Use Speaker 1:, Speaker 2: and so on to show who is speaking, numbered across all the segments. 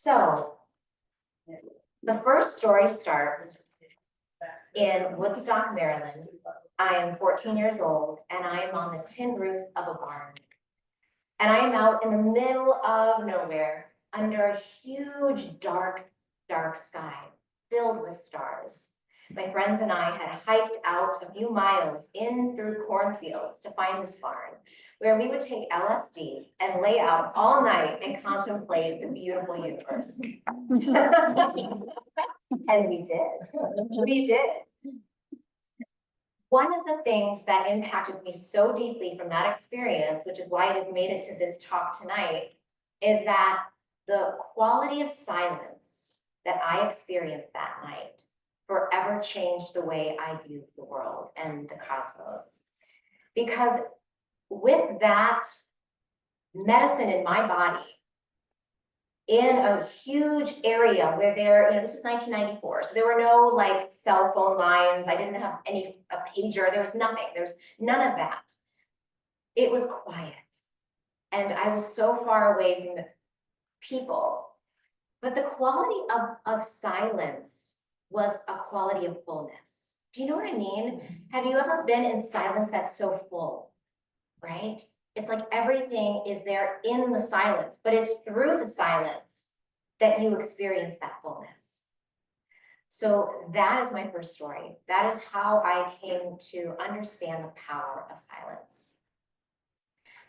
Speaker 1: So the first story starts in Woodstock, Maryland. I am 14 years old and I am on the tin roof of a barn. And I am out in the middle of nowhere under a huge, dark sky filled with stars. My friends and I had hiked out a few miles in through cornfields to find this barn, where we would take LSD and lay out all night and contemplate the beautiful universe. And we did. One of the things that impacted me so deeply from that experience, which is why it has made it to this talk tonight, is that the quality of silence that I experienced that night forever changed the way I viewed the world and the cosmos. Because with that medicine in my body, in a huge area where this was 1994, so there were no like cell phone lines, I didn't have a pager, there was nothing, there's none of that. It was quiet, and I was so far away from people, but the quality of silence was a quality of fullness. Do you know what I mean? Have you ever been in silence that's so full, right? It's like everything is there in the silence, but it's through the silence that you experience that fullness. So that is my first story. That is how I came to understand the power of silence.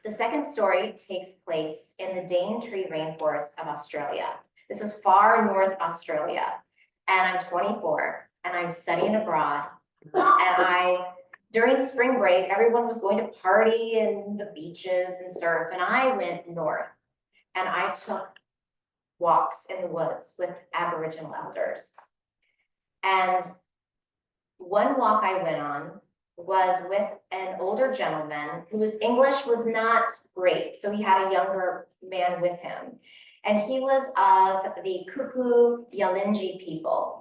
Speaker 1: The second story takes place in the Daintree rainforest of Australia. This is far north Australia, and I'm 24, and I'm studying abroad, and during spring break, everyone was going to party and the beaches and surf, and I went north, and I took walks in the woods with Aboriginal elders. And one walk I went on was with an older gentleman whose English was not great, so he had a younger man with him. And he was of the Kuku Yalinji people.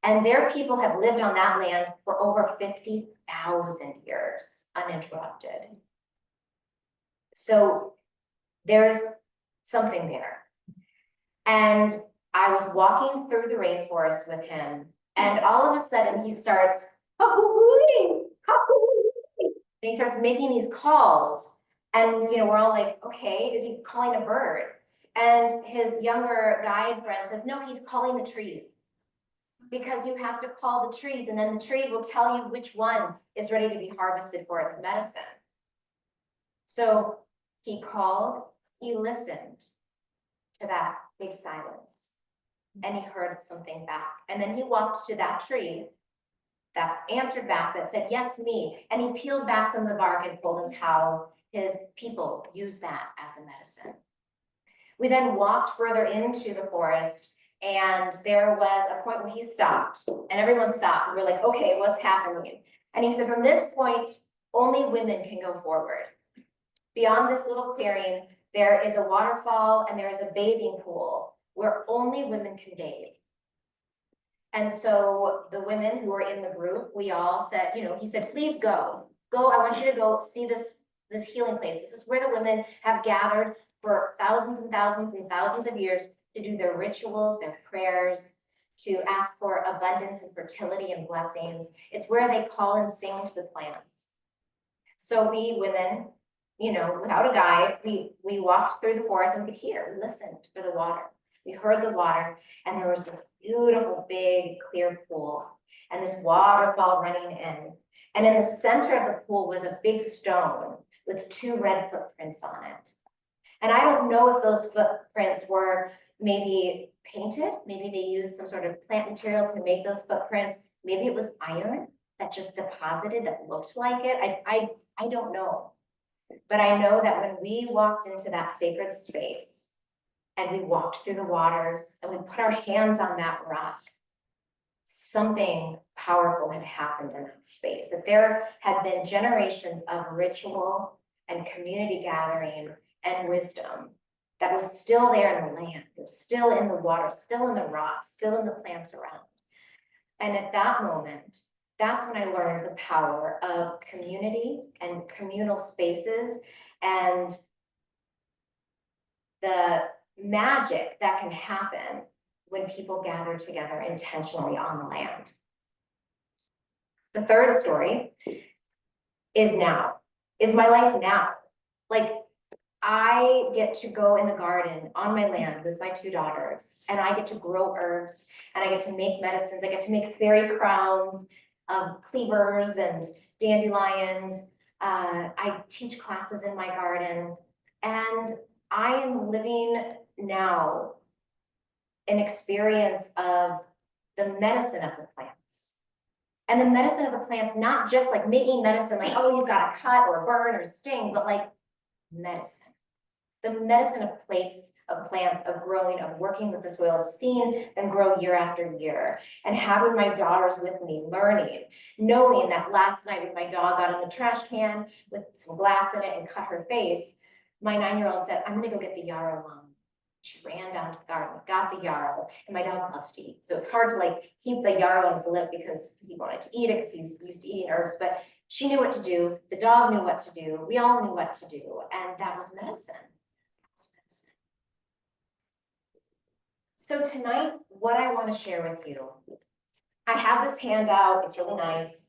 Speaker 1: And their people have lived on that land for over 50,000 years, uninterrupted. So there's something there. And I was walking through the rainforest with him, and all of a sudden he starts, and he starts making these calls. And we're all like, okay, is he calling a bird? And his younger guide friend says, no, he's calling the trees. Because you have to call the trees, and then the tree will tell you which one is ready to be harvested for its medicine. So he called, he listened to that big silence, and he heard something back. And then he walked to that tree that answered back, that said, yes, me. And he peeled back some of the bark and told us how his people use that as a medicine. We then walked further into the forest, and there was a point where he stopped, and everyone stopped. We were like, okay, what's happening? And he said, from this point, only women can go forward. Beyond this little clearing, there is a waterfall and there is a bathing pool where only women can bathe. And so the women who were in the group, we all said, he said, please go. Go, I want you to go see this healing place. This is where the women have gathered for thousands and thousands and thousands of years to do their rituals, their prayers, to ask for abundance and fertility and blessings. It's where they call and sing to the plants. So we women, without a guide, we walked through the forest, and we could hear, we listened for the water. We heard the water, and there was this beautiful, big, clear pool, and this waterfall running in. And in the center of the pool was a big stone with 2 red footprints on it. And I don't know if those footprints were maybe painted, maybe they used some sort of plant material to make those footprints. Maybe it was iron that just deposited that looked like it. I don't know. But I know that when we walked into that sacred space and we walked through the waters and we put our hands on that rock, something powerful had happened in that space, that there had been generations of ritual and community gathering and wisdom that was still there in the land. It was still in the water, still in the rocks, still in the plants around. And at that moment, that's when I learned the power of community and communal spaces, and the magic that can happen when people gather together intentionally on the land. The third story is now, is my life now. Like, I get to go in the garden on my land with my 2 daughters, and I get to grow herbs, and I get to make medicines. I get to make fairy crowns of cleavers and dandelions. I teach classes in my garden, and I am living now an experience of the medicine of the plants. And the medicine of the plants, not just like making medicine, like, oh, you've got a cut or a burn or a sting, but like medicine. The medicine of place, of plants, of growing, of working with the soil, of seeing them grow year after year, and having my daughters with me, learning, knowing that last night when my dog got in the trash can with some glass in it and cut her face, my 9-year-old said, I'm gonna go get the yarrow, Mom. She ran down to the garden, got the yarrow, and my dog loves to eat. So it's hard to like keep the yarrow on his lip because he wanted to eat it because he's used to eating herbs, but she knew what to do. The dog knew what to do. We all knew what to do. And that was medicine. So tonight, what I want to share with you, I have this handout. It's really nice.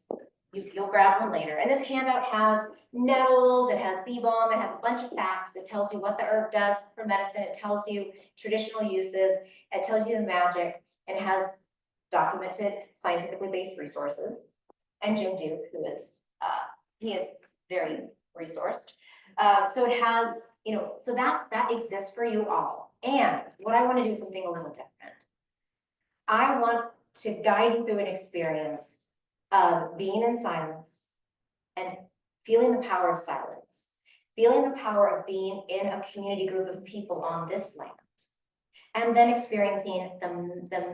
Speaker 1: You'll grab one later. And this handout has nettles, it has bee balm, it has a bunch of facts. It tells you what the herb does for medicine. It tells you traditional uses. It tells you the magic. And it has documented, scientifically based resources. And Jim Duke, who is, he is very resourced. So it has, you know, so that exists for you all. And what I want to do is something a little different. I want to guide you through an experience of being in silence and feeling the power of silence, feeling the power of being in a community group of people on this land, and then experiencing the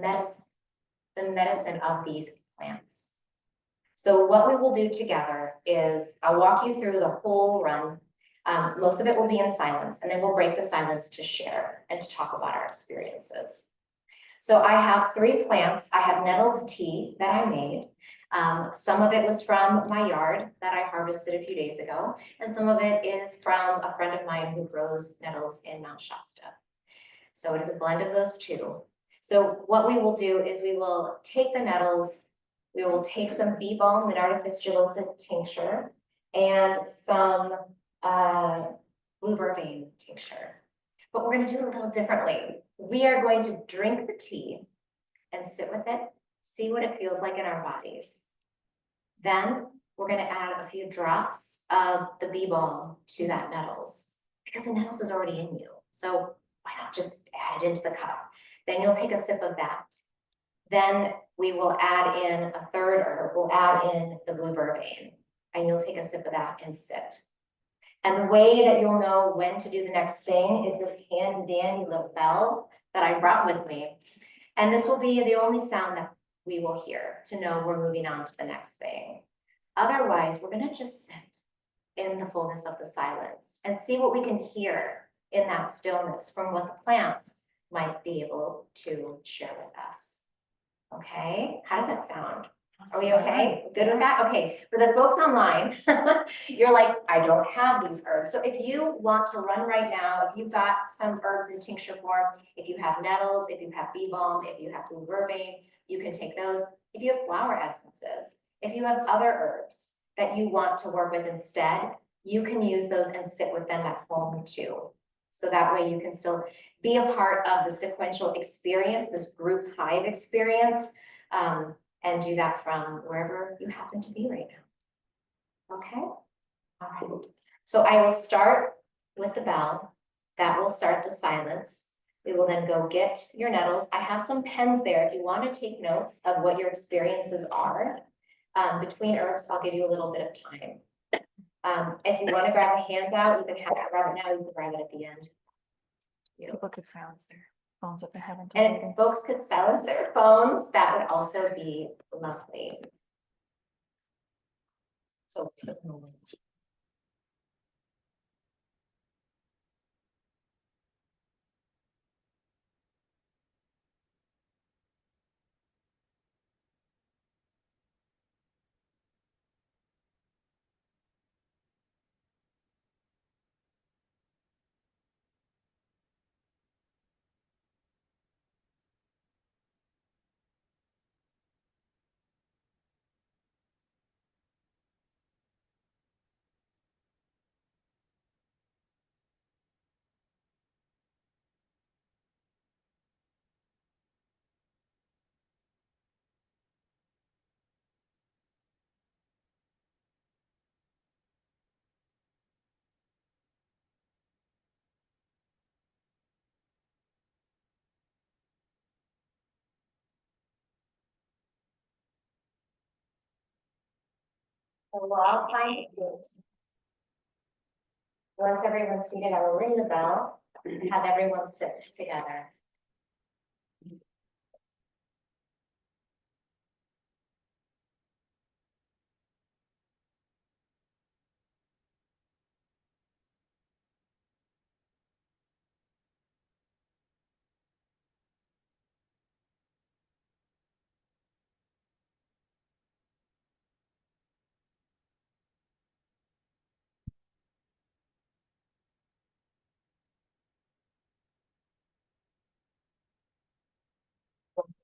Speaker 1: medicine of these plants. So what we will do together is I'll walk you through the whole run. Most of it will be in silence, and then we'll break the silence to share and to talk about our experiences. So I have 3 plants. I have nettles tea that I made. Some of it was from my yard that I harvested a few days ago, and some of it is from a friend of mine who grows nettles in Mount Shasta. So it is a blend of those 2. So what we will do is we will take the nettles, we will take some Bee Balm, an artificialosa tincture, and some blue Vervain tincture. But we're going to do it a little differently. We are going to drink the tea and sit with it, see what it feels like in our bodies. Then we're going to add a few drops of the Bee Balm to that nettles, because the nettles is already in you. So why not just add it into the cup? Then you'll take a sip of that. Then we will add in a third herb. We'll add in the blue Vervain, and you'll take a sip of that and sit. And the way that you'll know when to do the next thing is this handy dandy little bell that I brought with me. And this will be the only sound that we will hear to know we're moving on to the next thing. Otherwise, we're going to just sit in the fullness of the silence and see what we can hear in that stillness from what the plants might be able to share with us. Okay, how does that sound? Are we okay? Good with that? Okay, for the folks online, you're like, I don't have these herbs. So if you want to run right now, if you've got some herbs in tincture form, if you have nettles, if you have bee balm, if you have blue Vervain, you can take those. If you have flower essences, if you have other herbs that you want to work with instead, you can use those and sit with them at home too. So that way you can still be a part of the sequential experience, this group hive experience, and do that from wherever you happen to be right now. Okay? All right. So I will start with the bell. That will start the silence. We will then go get your nettles. I have some pens there if you want to take notes of what your experiences are. Between herbs, I'll give you a little bit of time. If you want to grab a handout, you can grab it now, you can grab it at the end.
Speaker 2: People could silence their phones if they haven't.
Speaker 1: And if folks could silence their phones, that would also be lovely. So take a moment. So we'll all find a seat. Once everyone's seated, I will ring the bell to have everyone sit together.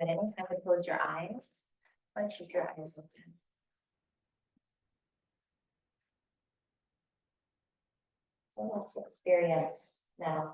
Speaker 1: At any time, to close your eyes or keep your eyes open. So let's experience now.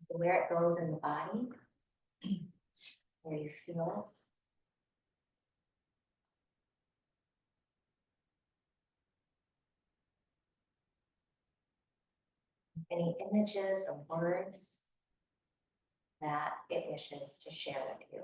Speaker 1: Where it goes in the body, where you feel it. Any images or words that it wishes to share with you.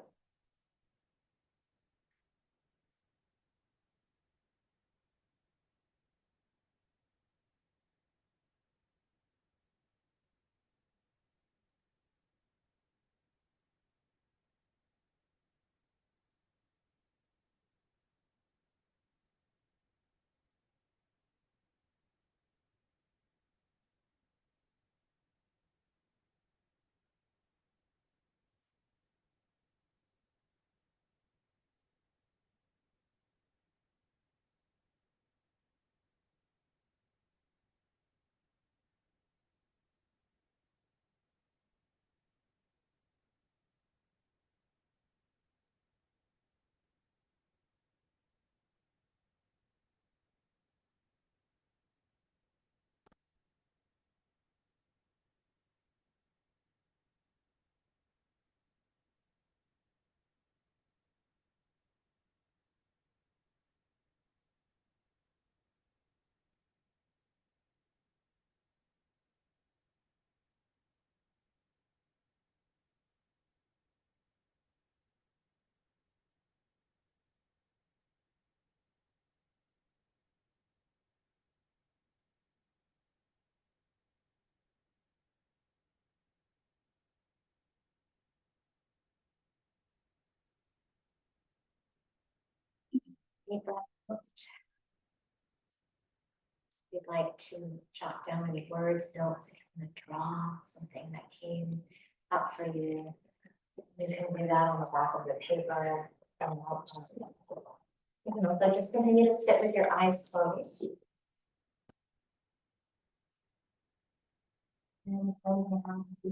Speaker 1: Deep breath. If you'd like to jot down any words, notes, if you want to draw something that came up for you, you can do that on the back of the paper. You know, so just continue to sit with your eyes closed. And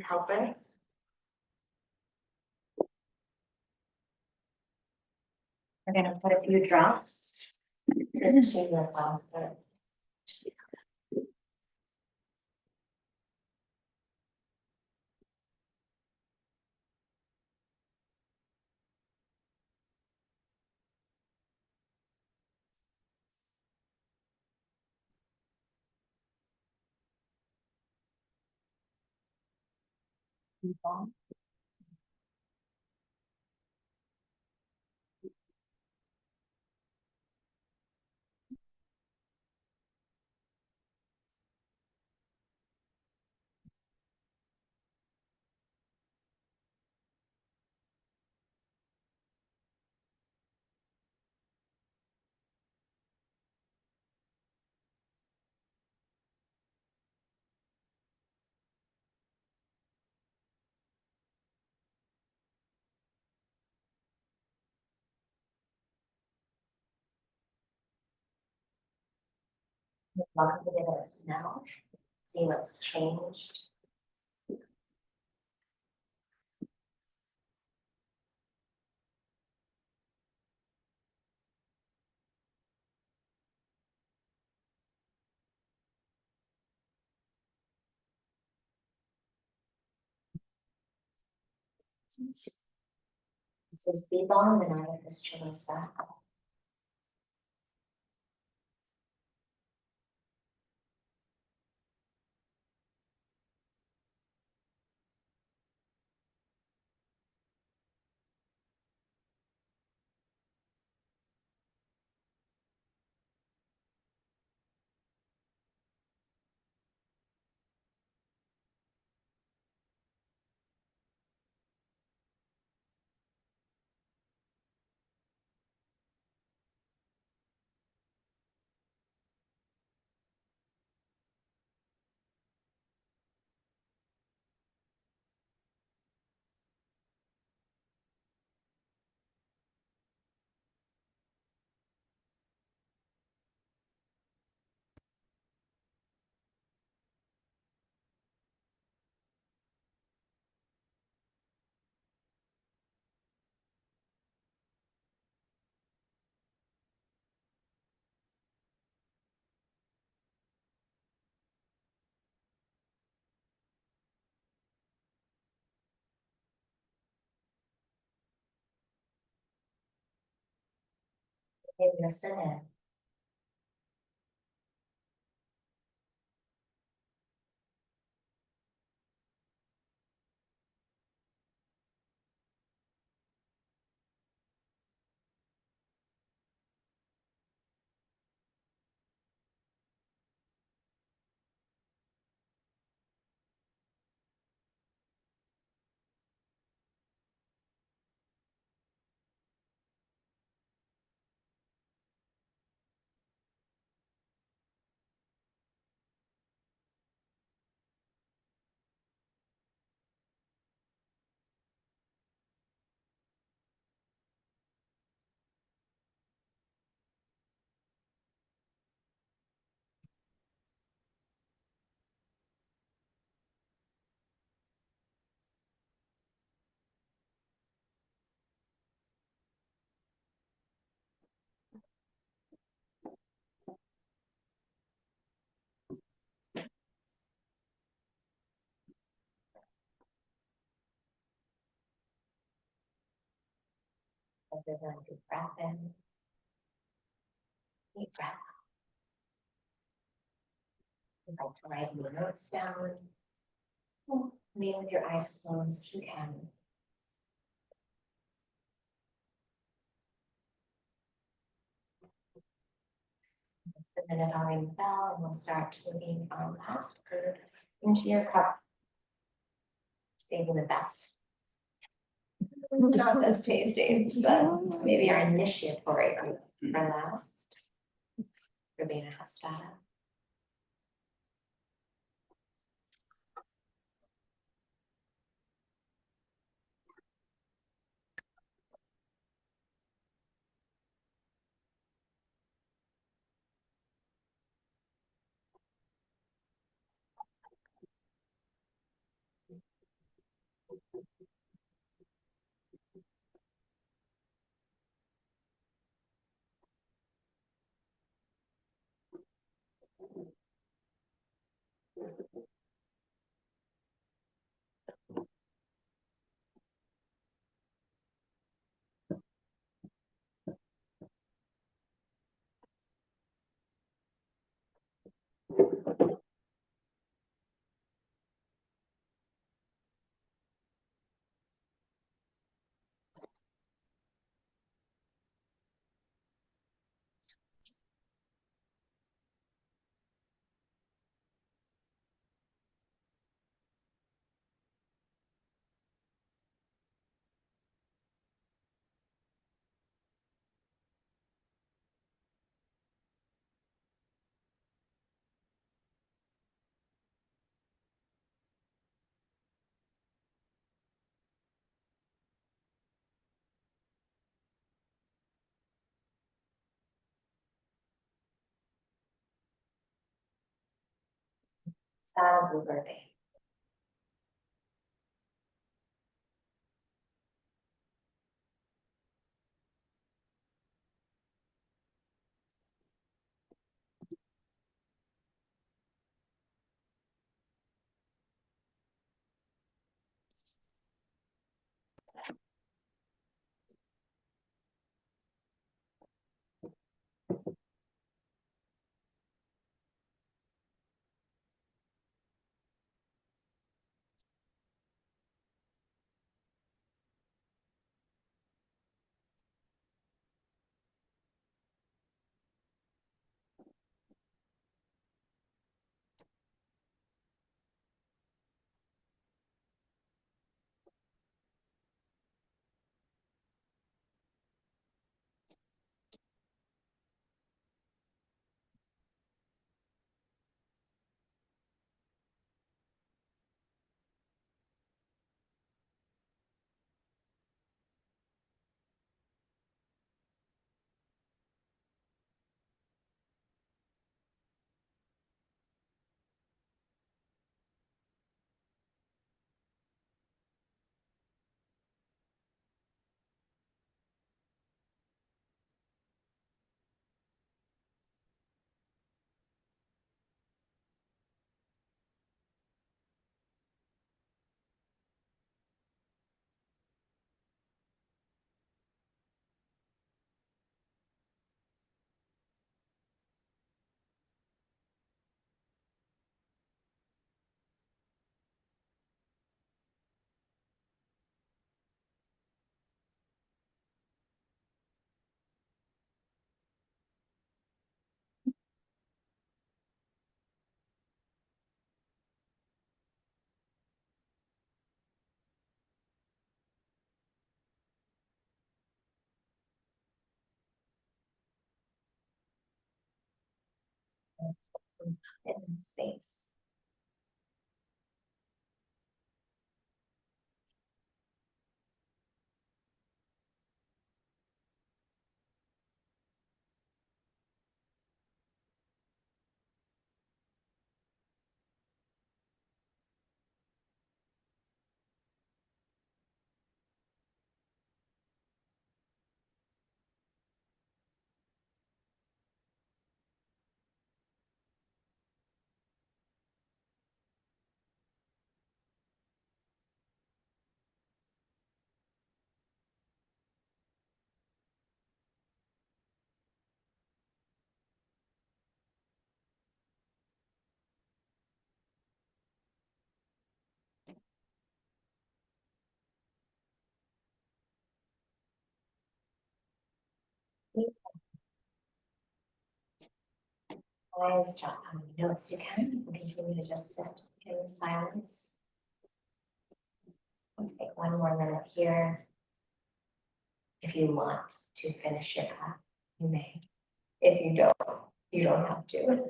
Speaker 1: help us. We're gonna put a few drops into your glasses. Bee Balm. Welcome to give it a smell, see what's changed. This is Bee Balm, and I have this Chalisa. And listen in. Everyone, deep breath in, deep breath out. You'd like to write any notes down. Maybe with your eyes closed, you can. It's the minute I'll ring the bell, and we'll start moving our last herb into your cup. Saving the best. Not best tasting, but maybe our initiatory herb for last. Vervain hastata. San Vervain. That's what comes up in space. Always jot down any notes you can, and continue to just sit in silence. I'll take one more minute here. If you want to finish your cup, you may. If you don't have to.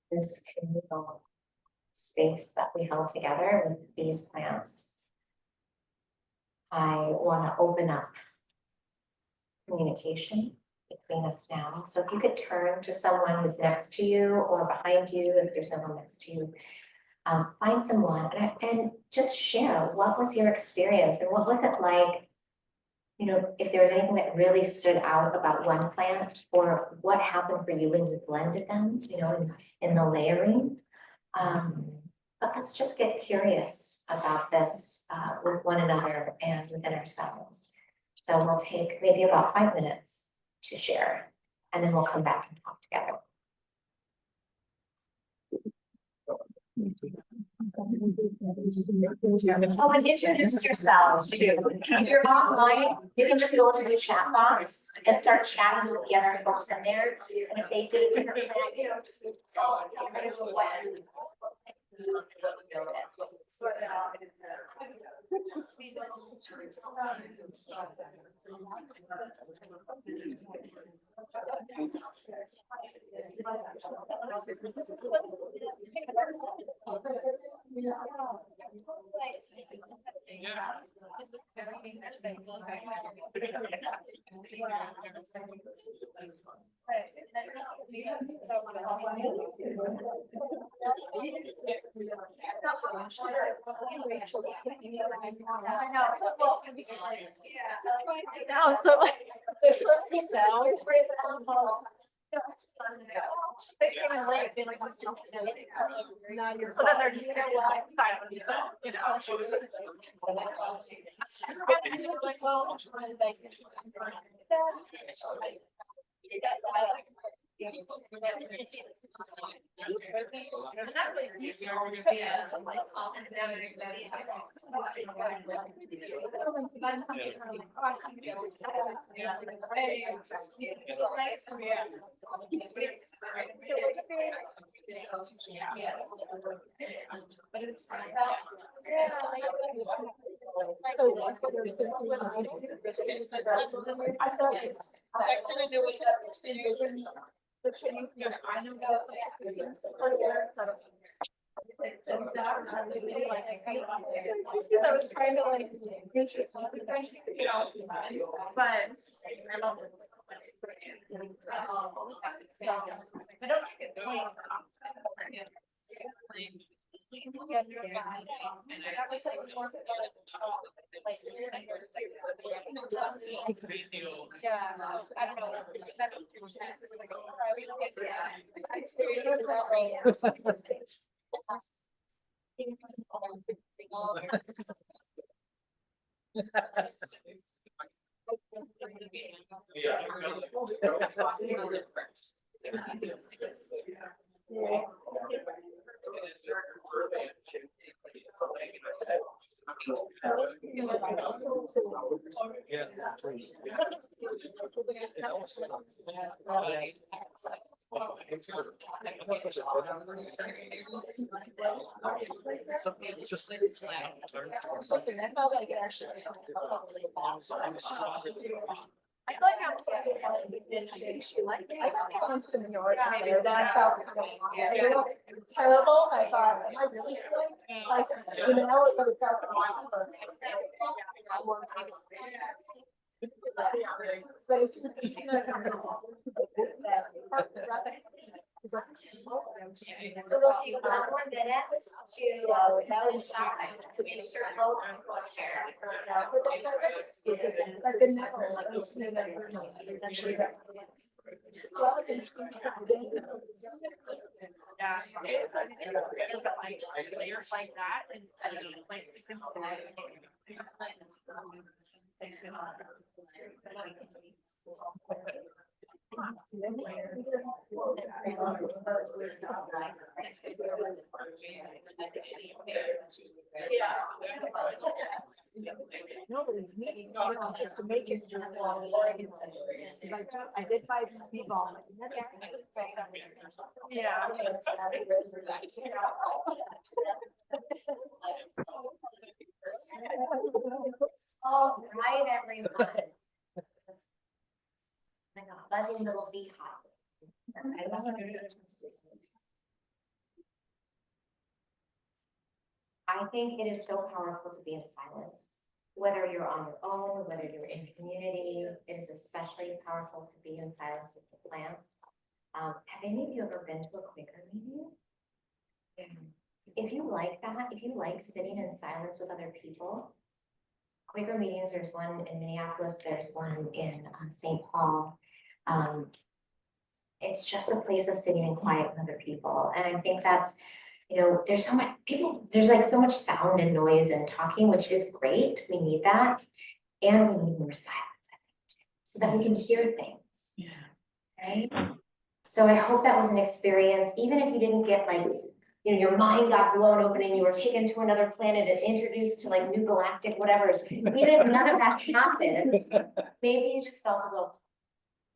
Speaker 1: This communal space that we held together with these plants, I want to open up communication between us now. So if you could turn to someone who's next to you or behind you, if there's no one next to you, find someone and just share what was your experience and what was it like. You know, if there was anything that really stood out about one plant or what happened for you in the blend of them, you know, in the layering. But let's just get curious about this with one another and within ourselves. So we'll take maybe about 5 minutes to share, and then we'll come back and talk together. Oh, and introduce yourselves too. If you're online, you can just go into the chat box and start chatting with the other folks in there. And if they did a different plan, you know, just kind of when.
Speaker 2: No, so like, there's supposed to be sounds. They came in late, they like, so then they're just like silent, you know? Like, well, I was trying to like, but I love it. So, I don't think it's playing. Yeah, I don't know. Something I felt like it actually. I feel like I'm saying I got once in New York and that felt kind of terrible. I thought, am I really feeling it's like, you know, but it felt but it's just, you know,
Speaker 1: So we'll take 1 more minute to belly shot, make sure both people share.
Speaker 2: Like the neck, like it's actually. Well, it's interesting. Yeah. Layers like that and like. Nobody's meeting, just to make it. I did buy Bee Balm. Yeah.
Speaker 1: All right, everyone. Like a buzzing little beehive. I love it. I think it is so powerful to be in silence. Whether you're on your own, whether you're in community, it is especially powerful to be in silence with the plants. Have any of you ever been to a Quaker meeting? If you like that, if you like sitting in silence with other people, Quaker meetings, there's one in Minneapolis, there's one in St. Paul. It's just a place of sitting in quiet with other people. And I think that's, you know, there's so much there's like so much sound and noise and talking, which is great. We need that. And we need more silence, I think, too, so that we can hear things. Yeah. Right? So I hope that was an experience, even if you didn't get like, you know, your mind got blown open and you were taken to another planet and introduced to like new galactic whatever. Even if none of that happened, maybe you just felt a little,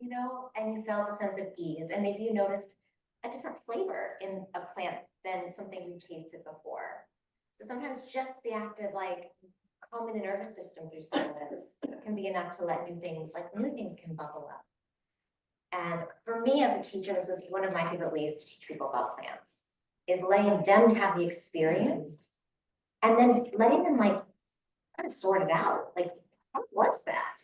Speaker 1: you know, and you felt a sense of ease, and maybe you noticed a different flavor in a plant than something you've tasted before. So sometimes just the act of like calming the nervous system through silence. It can be enough to let new things can bubble up. And for me as a teacher, this is one of my favorite ways to teach people about plants, is letting them have the experience and then letting them like kind of sort it out. Like, what's that?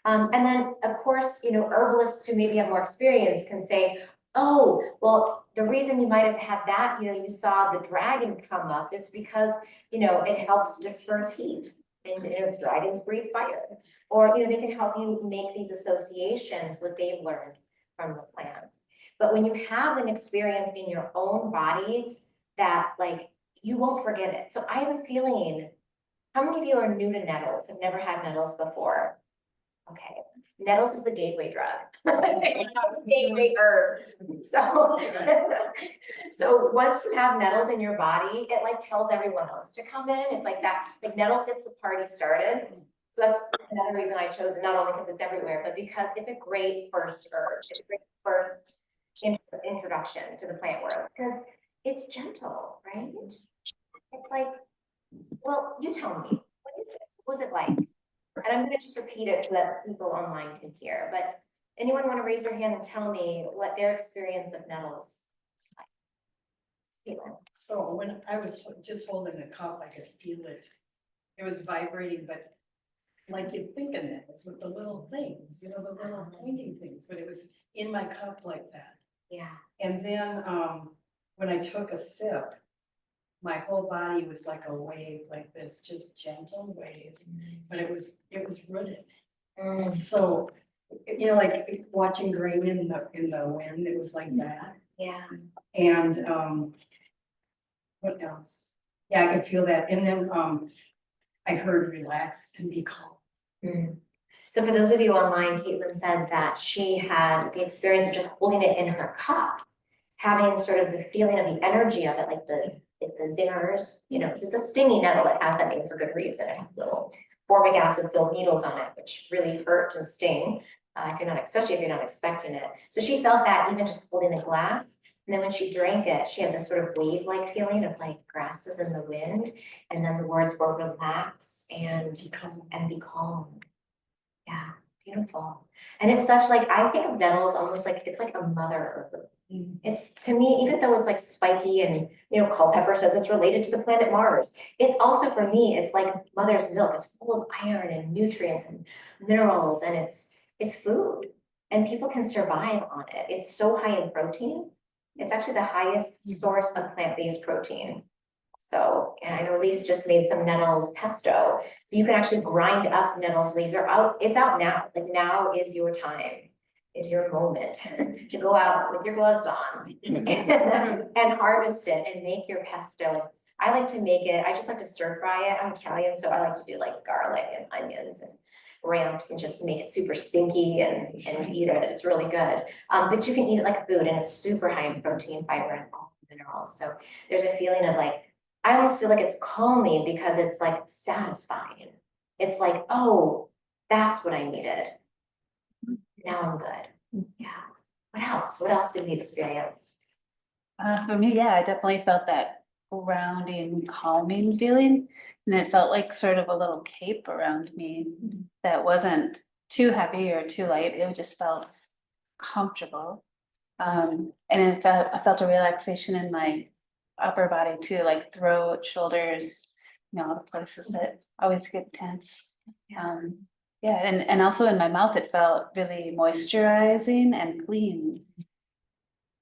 Speaker 1: And then of course, you know, herbalists who maybe have more experience can say, oh, well, the reason you might have had that, you know, you saw the dragon come up is because, you know, it helps disperse heat. And, you know, dragons breathe fire. Or, you know, they can help you make these associations, what they've learned from the plants. But when you have an experience in your own body that like, you won't forget it. So I have a feeling, how many of you are new to nettles, have never had nettles before? Okay, nettles is the gateway drug. It's a gateway herb. So, so once you have nettles in your body, it like tells everyone else to come in. It's like that, like nettles gets the party started. So that's another reason I chose it, not only because it's everywhere, but because it's a great first herb. It's a great first introduction to the plant world, because it's gentle, right? It's like, well, you tell me, what is it? What was it like? And I'm gonna just repeat it so that people online can hear, but anyone want to raise their hand and tell me what their experience of nettles is like? Caitlin.
Speaker 3: So when I was just holding a cup, I could feel it. It was vibrating, but like you'd think of it, it's with the little things, you know, the little pointing things, but it was in my cup like that.
Speaker 1: Yeah.
Speaker 3: And then when I took a sip, my whole body was like a wave like this, just gentle wave, but it was rooted. So, you know, like watching grain in the wind, it was like that.
Speaker 1: Yeah.
Speaker 3: And what else? Yeah, I could feel that. And then I heard relax and be calm.
Speaker 1: So for those of you online, Caitlin said that she had the experience of just holding it in her cup, having sort of the feeling of the energy of it, like the zingers, you know, 'cause it's a stingy nettle. It has that name for good reason. It has little formic acid filled needles on it, which really hurt and sting, if you're not, especially if you're not expecting it. So she felt that even just holding the glass. And then when she drank it, she had this sort of wave-like feeling of like grasses in the wind. And then the words were relax and be calm. Yeah, beautiful. And it's such like, I think of nettles almost like, it's like a mother herb. It's, to me, even though it's like spiky and, you know, Culpepper says it's related to the planet Mars, it's also, for me, it's like mother's milk. It's full of iron and nutrients and minerals, and it's food, and people can survive on it. It's so high in protein. It's actually the highest source of plant-based protein. So, and I know Lisa just made some nettles pesto. You can actually grind up nettles leaves. It's out now. Like, now is your time, is your moment to go out with your gloves on and harvest it and make your pesto. I like to make it, I just like to stir fry it. I'm Italian, so I like to do like garlic and onions and ramps and just make it super stinky and eat it. It's really good. But you can eat it like food, and it's super high in protein, fiber, and all minerals. So there's a feeling of like, I almost feel like it's calming because it's like satisfying. It's like, oh, that's what I needed. Now I'm good. Yeah. What else? What else did we experience?
Speaker 4: For me, yeah, I definitely felt that grounding, calming feeling. And it felt like sort of a little cape around me that wasn't too heavy or too light. It just felt comfortable. And I felt a relaxation in my upper body too, like throat, shoulders, you know, all the places that always get tense. Yeah, and also in my mouth, it felt really moisturizing and clean.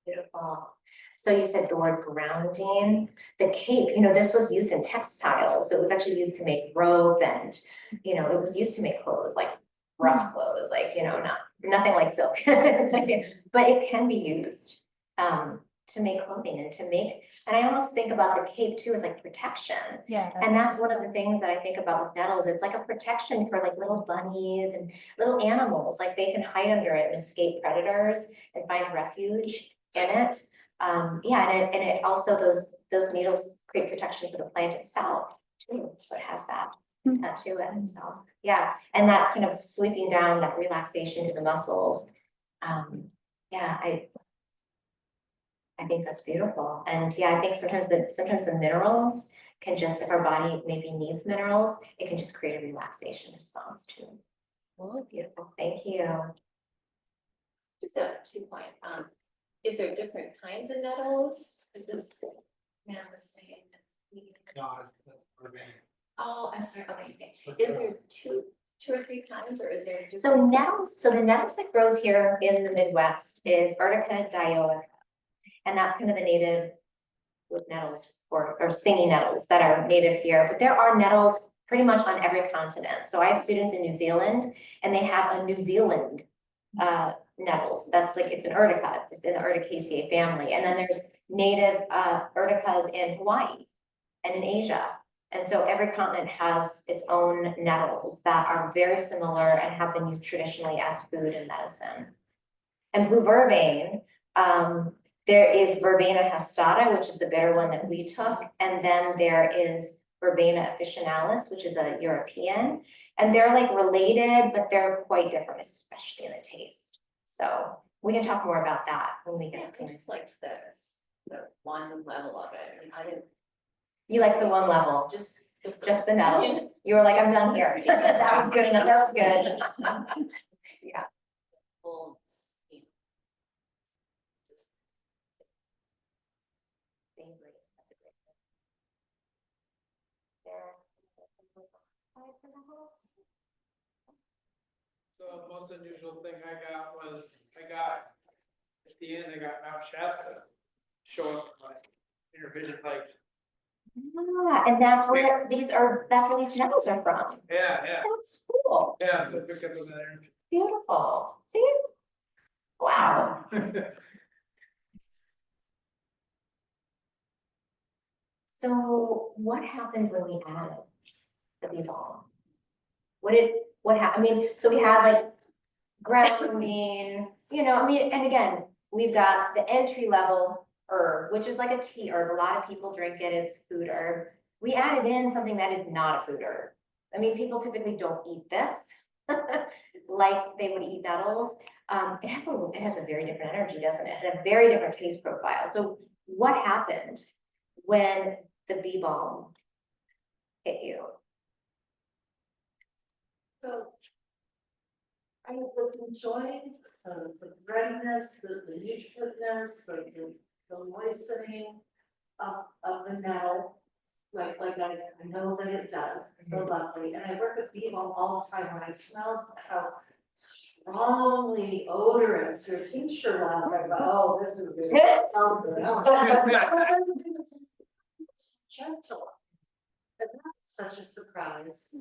Speaker 1: Beautiful. So you said the word grounding, the cape, you know, this was used in textiles. So it was actually used to make robe, and, you know, it was used to make clothes, like rough clothes, like, you know, nothing like silk. But it can be used to make clothing and to make, and I almost think about the cape too as like protection.
Speaker 4: Yeah.
Speaker 1: And that's one of the things that I think about with nettles. It's like a protection for like little bunnies and little animals, like they can hide under it and escape predators and find refuge in it. Yeah, and it also, those needles create protection for the plant itself too. So it has that to it. So yeah, and that kind of sweeping down, that relaxation to the muscles. Yeah, I think that's beautiful. And yeah, I think sometimes the minerals can just, if our body maybe needs minerals, it can just create a relaxation response too. Oh, beautiful, thank you.
Speaker 5: Just a 2 point, is there different kinds of nettles? Is this man the same?
Speaker 6: No, that's Vervain.
Speaker 5: Oh, I'm sorry, okay, is there two or three kinds, or is there?
Speaker 1: So nettles, so the nettles that grows here in the Midwest is Urtica dioica. And that's kind of the native wood nettles or stinging nettles that are native here, but there are nettles pretty much on every continent. So I have students in New Zealand and they have a New Zealand nettles. That's like, it's an urtica, it's in the Urticaceae family. And then there's native urticas in Hawaii and in Asia. And so every continent has its own nettles that are very similar and have been used traditionally as food and medicine. And blue vervain, there is Vervaina hastata, which is the bitter one that we took. And then there is Vervaina officinalis, which is a European. And they're like related, but they're quite different, especially in the taste. So we can talk more about that when we get
Speaker 5: I
Speaker 1: into
Speaker 5: just liked this, the one level of it, and I didn't.
Speaker 1: You like the one level,
Speaker 5: Just
Speaker 1: just the nettles. You were like, I'm done here. That was good enough. That was good. Yeah.
Speaker 5: Full.
Speaker 6: So the most unusual thing I got was, at the end, I got Mount Shasta showing up my inner vision light.
Speaker 1: Ah, and that's where that's where these nettles are from.
Speaker 6: Yeah,
Speaker 1: That's cool.
Speaker 6: yeah, so I picked up on that energy.
Speaker 1: Beautiful. See? Wow. So what happened when we added the Bee Balm? What happened? I mean, so we had like grounding, I mean, and again, we've got the entry level herb, which is like a tea herb. A lot of people drink it, it's food herb. We added in something that is not a food herb. I mean, people typically don't eat this like they would eat nettles. It has a very different energy, doesn't it? And a very different taste profile. So what happened when the Bee Balm hit you?
Speaker 7: So I was enjoying the breadiness, the nutritiveness, the moistening of the nettle. Like I know that it does, it's so lovely, and I work with Bee Balm all the time. When I smelled how strongly odorous your tincture was, I thought, oh, this is good. Something else. It's gentle, and that's such a surprise.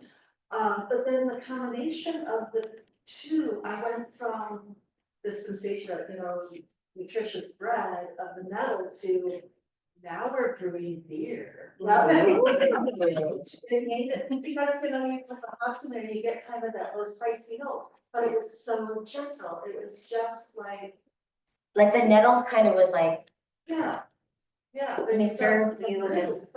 Speaker 7: But then the combination of the two, I went from the sensation of, nutritious bread of the nettle to now we're brewing beer. It made it, because you put the hops in there, you get kind of those spicy notes, but it was so gentle. It was just like
Speaker 1: the nettles kind of was like,
Speaker 7: yeah.
Speaker 1: Let me serve you this.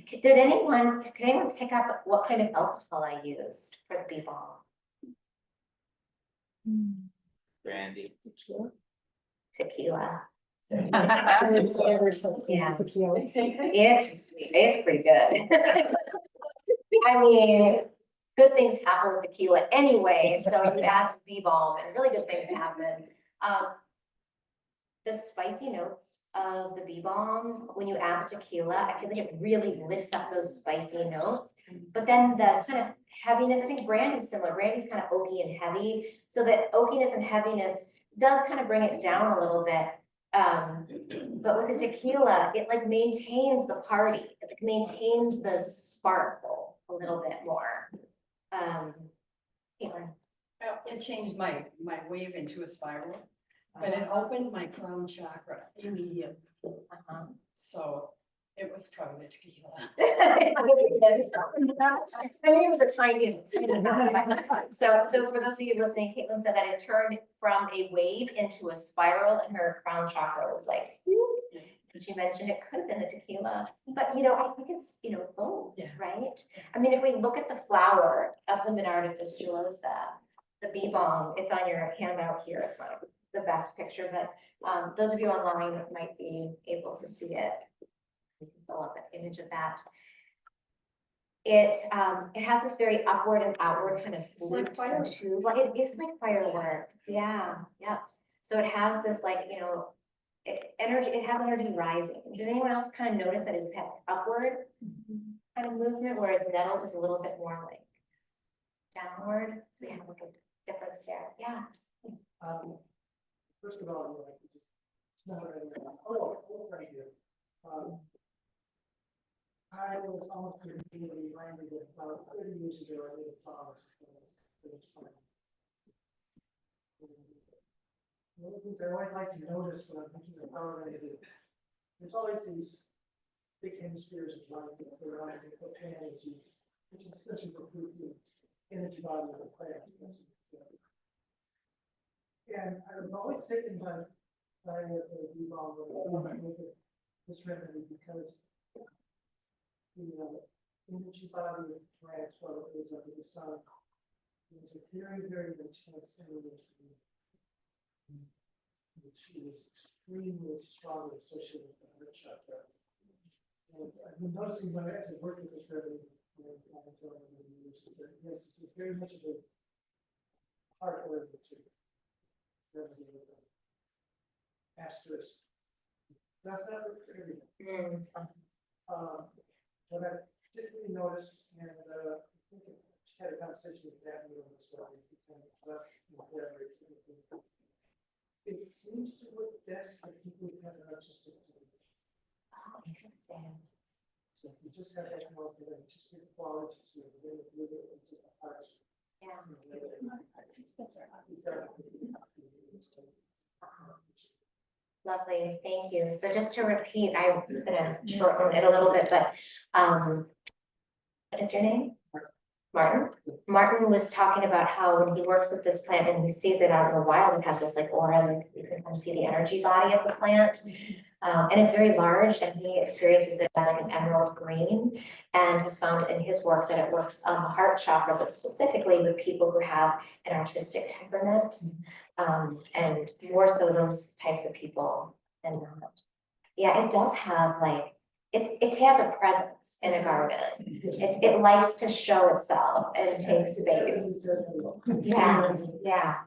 Speaker 1: Could anyone pick up what kind of alcohol I used for the Bee Balm?
Speaker 8: Brandy.
Speaker 1: Tequila.
Speaker 2: Yeah.
Speaker 1: Yeah. It's pretty good. I mean, good things happen with tequila anyway, so you add some Bee Balm and really good things happen. The spicy notes of the Bee Balm, when you add the tequila, I feel like it really lifts up those spicy notes. But then the kind of heaviness, I think brandy's similar. Brandy's kind of oaky and heavy. So the oakiness and heaviness does kind of bring it down a little bit. But with the tequila, it like maintains the party. It like maintains the sparkle a little bit more. Caitlin.
Speaker 3: It changed my wave into a spiral, but it opened my crown chakra immediately. So it was probably the tequila.
Speaker 1: I mean, it was a tiny amount. So for those of you listening, Caitlin said that it turned from a wave into a spiral and her crown chakra was like, and she mentioned it could have been the tequila, but I think it's, both,
Speaker 3: Yeah.
Speaker 1: right? I mean, if we look at the flower of the Monarda fistulosa, the Bee Balm, it's on your handout here. It's not the best picture, but those of you online might be able to see it. We can pull up an image of that. It has this very upward and outward kind of
Speaker 2: It's like
Speaker 1: flute and
Speaker 2: fireworks.
Speaker 1: tube, like it is like fireworks, yeah, yep. So it has this like, you know, it has energy rising. Did anyone else kind of notice that it's had upward kind of movement, whereas nettles was a little bit more like downward? So we have like a difference there, yeah.
Speaker 9: First of all, it's not right here. I was almost completely reminded of about 30 years ago, I made a promise. One of the things I always like to notice when I'm thinking of how I'm going to do, there's always these big hemispheres of light that are around the energy, which is especially for the energy body of the plant. And I was always taken by the Bee Balm this remedy because the energy body of plants, while it is under the sun, is a very, very intense energy, which is extremely strongly associated with the heart chakra. And I've been noticing when I actually work with this remedy, yes, it's very much of a heart oriented asterisk. That's not really. What I particularly noticed, and I think I had a conversation with Gabby on this one, it seems to work best for people who have an artistic disease.
Speaker 1: Oh, interesting.
Speaker 9: So if you just have that more of an artistic quality to it, then it will get into the heart.
Speaker 1: Yeah. Lovely, thank you. So just to repeat, I'm gonna shorten it a little bit, but what is your name? Martin. Martin was talking about how when he works with this plant and he sees it out in the wild, it has this like aura, like you can kind of see the energy body of the plant. And it's very large, and he experiences it as like an emerald green, and has found in his work that it works on the heart chakra, but specifically with people who have an artistic temperament, and more so those types of people than not. Yeah, it does have like, it has a presence in a garden. It likes to show itself and take space. Yeah.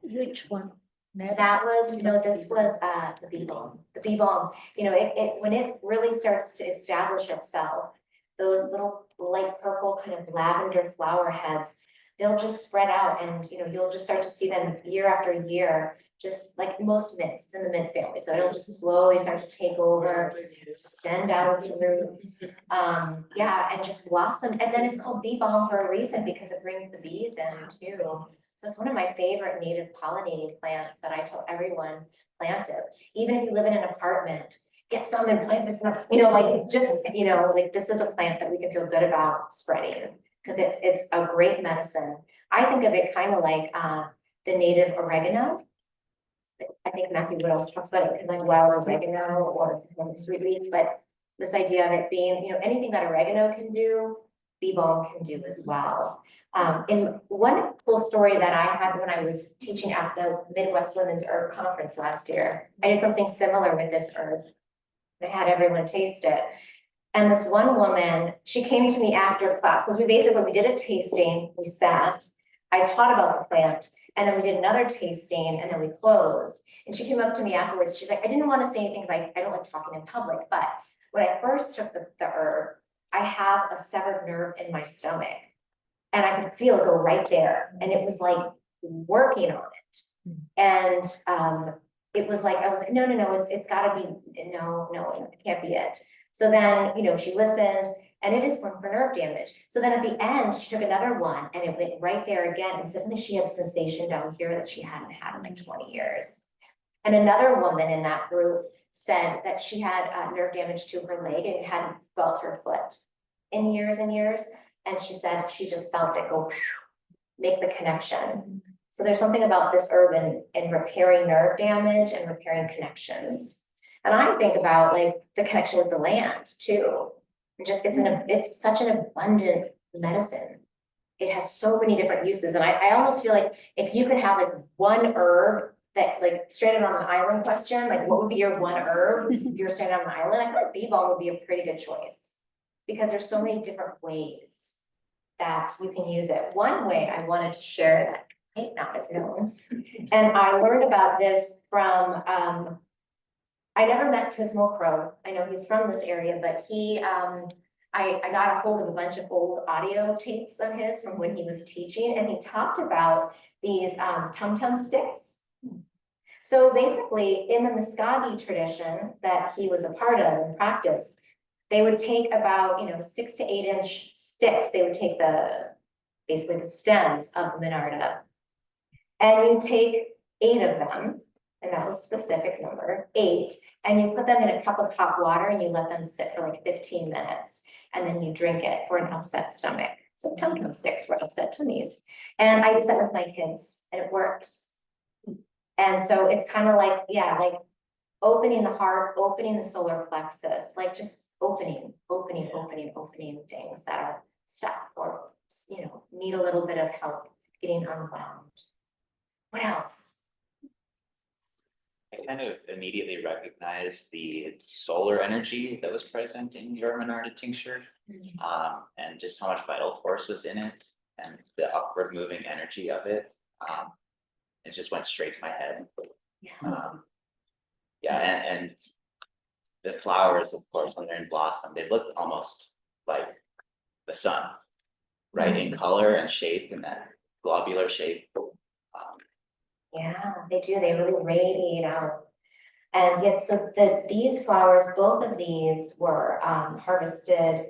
Speaker 2: Which one?
Speaker 1: That was, this was the Bee Balm. The Bee Balm, when it really starts to establish itself, those little light purple kind of lavender flower heads, they'll just spread out, and you'll just start to see them year after year, just like most mints. It's in the mint family, so it'll just slowly start to take over, extend out its roots, and just blossom. And then it's called Bee Balm for a reason, because it brings the bees in too. So it's one of my favorite native pollinating plants that I tell everyone plant it. Even if you live in an apartment, get some and plant it. Like this is a plant that we can feel good about spreading, because it's a great medicine. I think of it kind of like the native oregano. I think Matthew Wood also talks about it, kind of like wild oregano or sweet leaf, but this idea of it being, anything that oregano can do, Bee Balm can do as well. And one cool story that I had when I was teaching at the Midwest Women's Herb Conference last year, I did something similar with this herb. I had everyone taste it. And this one woman, she came to me after class, because we did a tasting, we sat, I taught about the plant, and then we did another tasting, and then we closed. And she came up to me afterwards, she's like, I didn't want to say anything because I don't like talking in public, but when I first took the herb, I have a severed nerve in my stomach, and I could feel it go right there, and it was like working on it. And it was like, I was like, no, it's gotta be, no, it can't be it. So then, she listened, and it is for nerve damage. So then at the end, she took another one, and it went right there again, and suddenly she had sensation down here that she hadn't had in like 20 years. And another woman in that group said that she had nerve damage to her leg and hadn't felt her foot in years and years. And she said she just felt it go, make the connection. So there's something about this herb in repairing nerve damage and repairing connections. And I think about like the connection with the land too. It's such an abundant medicine. It has so many different uses. And I almost feel like if you could have like one herb that like stranded on an island question, like what would be your one herb if you're stranded on an island? I feel like bee balm would be a pretty good choice. Because there's so many different ways that you can use it. One way I wanted to share that I might not have known. And I learned about this from, I never met Tismal Crow. I know he's from this area, but he, I got a hold of a bunch of old audio tapes of his from when he was teaching, and he talked about these tum-tum sticks. So basically, in the Muskogee tradition that he was a part of and practiced, they would take about, 6 to 8 inch sticks. They would take basically the stems of the Monarda. And you take 8 of them, and that was a specific number, 8, and you put them in a cup of hot water and you let them sit for like 15 minutes. And then you drink it for an upset stomach. So tum-tum sticks for upset tummies. And I use that with my kids and it works. And so it's kind of like, yeah, like opening the heart, opening the solar plexus, like just opening things that are stuck or, need a little bit of help getting unwound. What else?
Speaker 8: I kind of immediately recognized the solar energy that was present in your Monarda tincture. And just how much vital force was in it and the upward moving energy of it. It just went straight to my head. Yeah, and the flowers, of course, when they're in blossom, they look almost like the sun, right? In color and shape, and that globular shape.
Speaker 1: Yeah, they do, they really radiate out. And yet, so these flowers, both of these were harvested.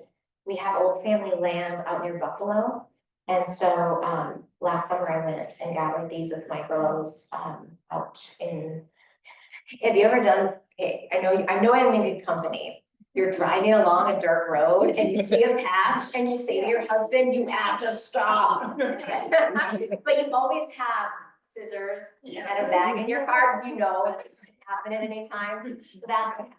Speaker 1: We have old family land out near Buffalo. And so last summer I went and gathered these with my girls out in, have you ever done, I know I'm in good company. You're driving along a dirt road and you see a patch and you say to your husband, you have to stop. But you always have scissors and a bag in your car because you know that this could happen at any time. So that's what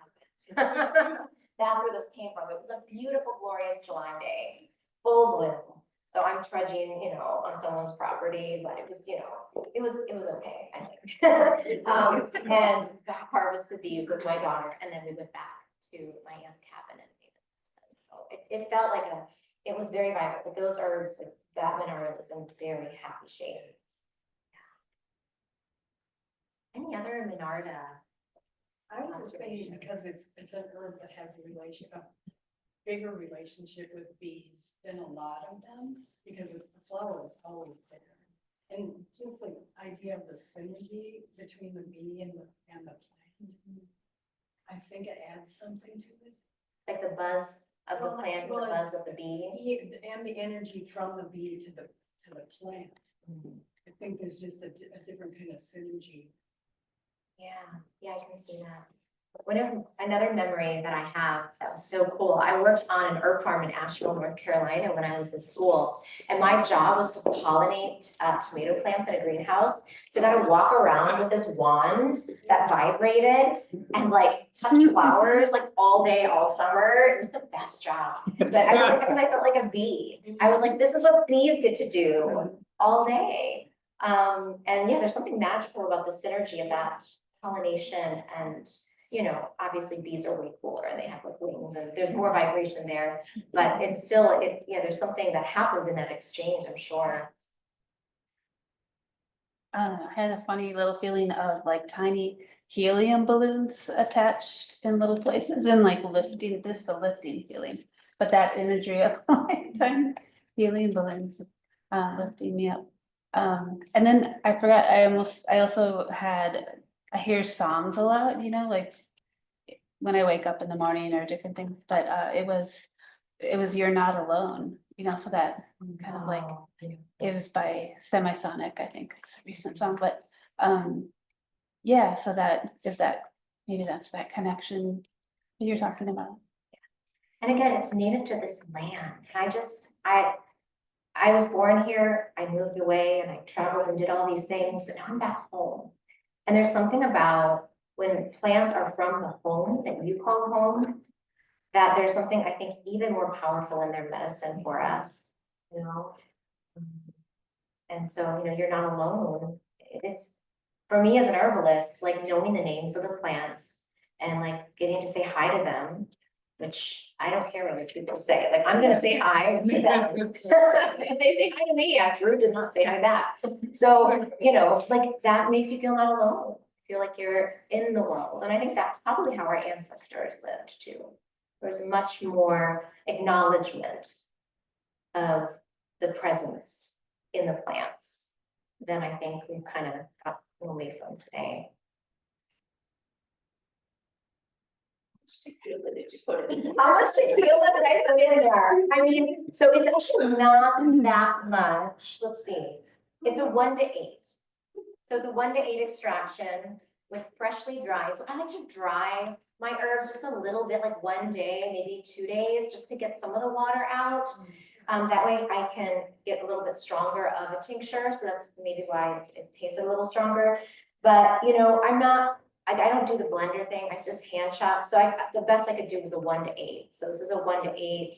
Speaker 1: happened. That's where this came from. It was a beautiful, glorious July day, full bloom. So I'm trudging, on someone's property, but it was, it was okay, I think. And harvested these with my daughter, and then we went back to my aunt's cabin and made them. So it felt like it was very vibrant. But those herbs, like that Monarda was in very happy shape. Any other Monarda?
Speaker 3: I would say because it's an herb that has a bigger relationship with bees than a lot of them, because the flower is always there. And just the idea of the synergy between the bee and the plant, I think it adds something to it.
Speaker 1: Like the buzz of the plant, and the buzz of the bee.
Speaker 3: And the energy from the bee to the plant. I think there's just a different kind of synergy.
Speaker 1: Yeah, I can see that. Another memory that I have that was so cool, I worked on an herb farm in Asheville, North Carolina when I was in school. And my job was to pollinate tomato plants in a greenhouse. So I got to walk around with this wand that vibrated and like touch flowers like all day, all summer. It was the best job. But I was like, because I felt like a bee. I was like, this is what bees get to do all day. And yeah, there's something magical about the synergy of that pollination, and obviously bees are way cooler and they have like wings and there's more vibration there, but it's still, there's something that happens in that exchange, I'm sure.
Speaker 4: I had a funny little feeling of like tiny helium balloons attached in little places and like lifting, just a lifting feeling. But that imagery of like tiny helium balloons lifting me up. And then I forgot, I also I hear songs a lot, like when I wake up in the morning or different things, but it was You're Not Alone, so that kind of like, it was by Semisonic, I think it's a recent song, but yeah, so maybe that's that connection that you're talking about.
Speaker 1: And again, it's native to this land. And I was born here, I moved away and I traveled and did all these things, but now I'm back home. And there's something about when plants are from the home that you call home, that there's something I think even more powerful in their medicine for us, And so, you're not alone. It's for me as an herbalist, like knowing the names of the plants and like getting to say hi to them, which I don't care what other people say, like I'm gonna say hi to them. If they say hi to me, yeah, it's rude to not say hi back. So, you know, like that makes you feel not alone, feel like you're in the world. And I think that's probably how our ancestors lived too. There's much more acknowledgement of the presence in the plants than I think we've kind of got away from today. How much tequila did I put in there? I mean, so it's actually not that much. Let's see. It's a 1 to 8. So it's a 1 to 8 extraction with freshly dried. So I like to dry my herbs just a little bit, like 1 day, maybe 2 days, just to get some of the water out. That way I can get a little bit stronger of a tincture. So that's maybe why it tastes a little stronger. But you know, I don't do the blender thing. I just hand chop. So the best I could do was a 1 to 8. So this is a 1 to 8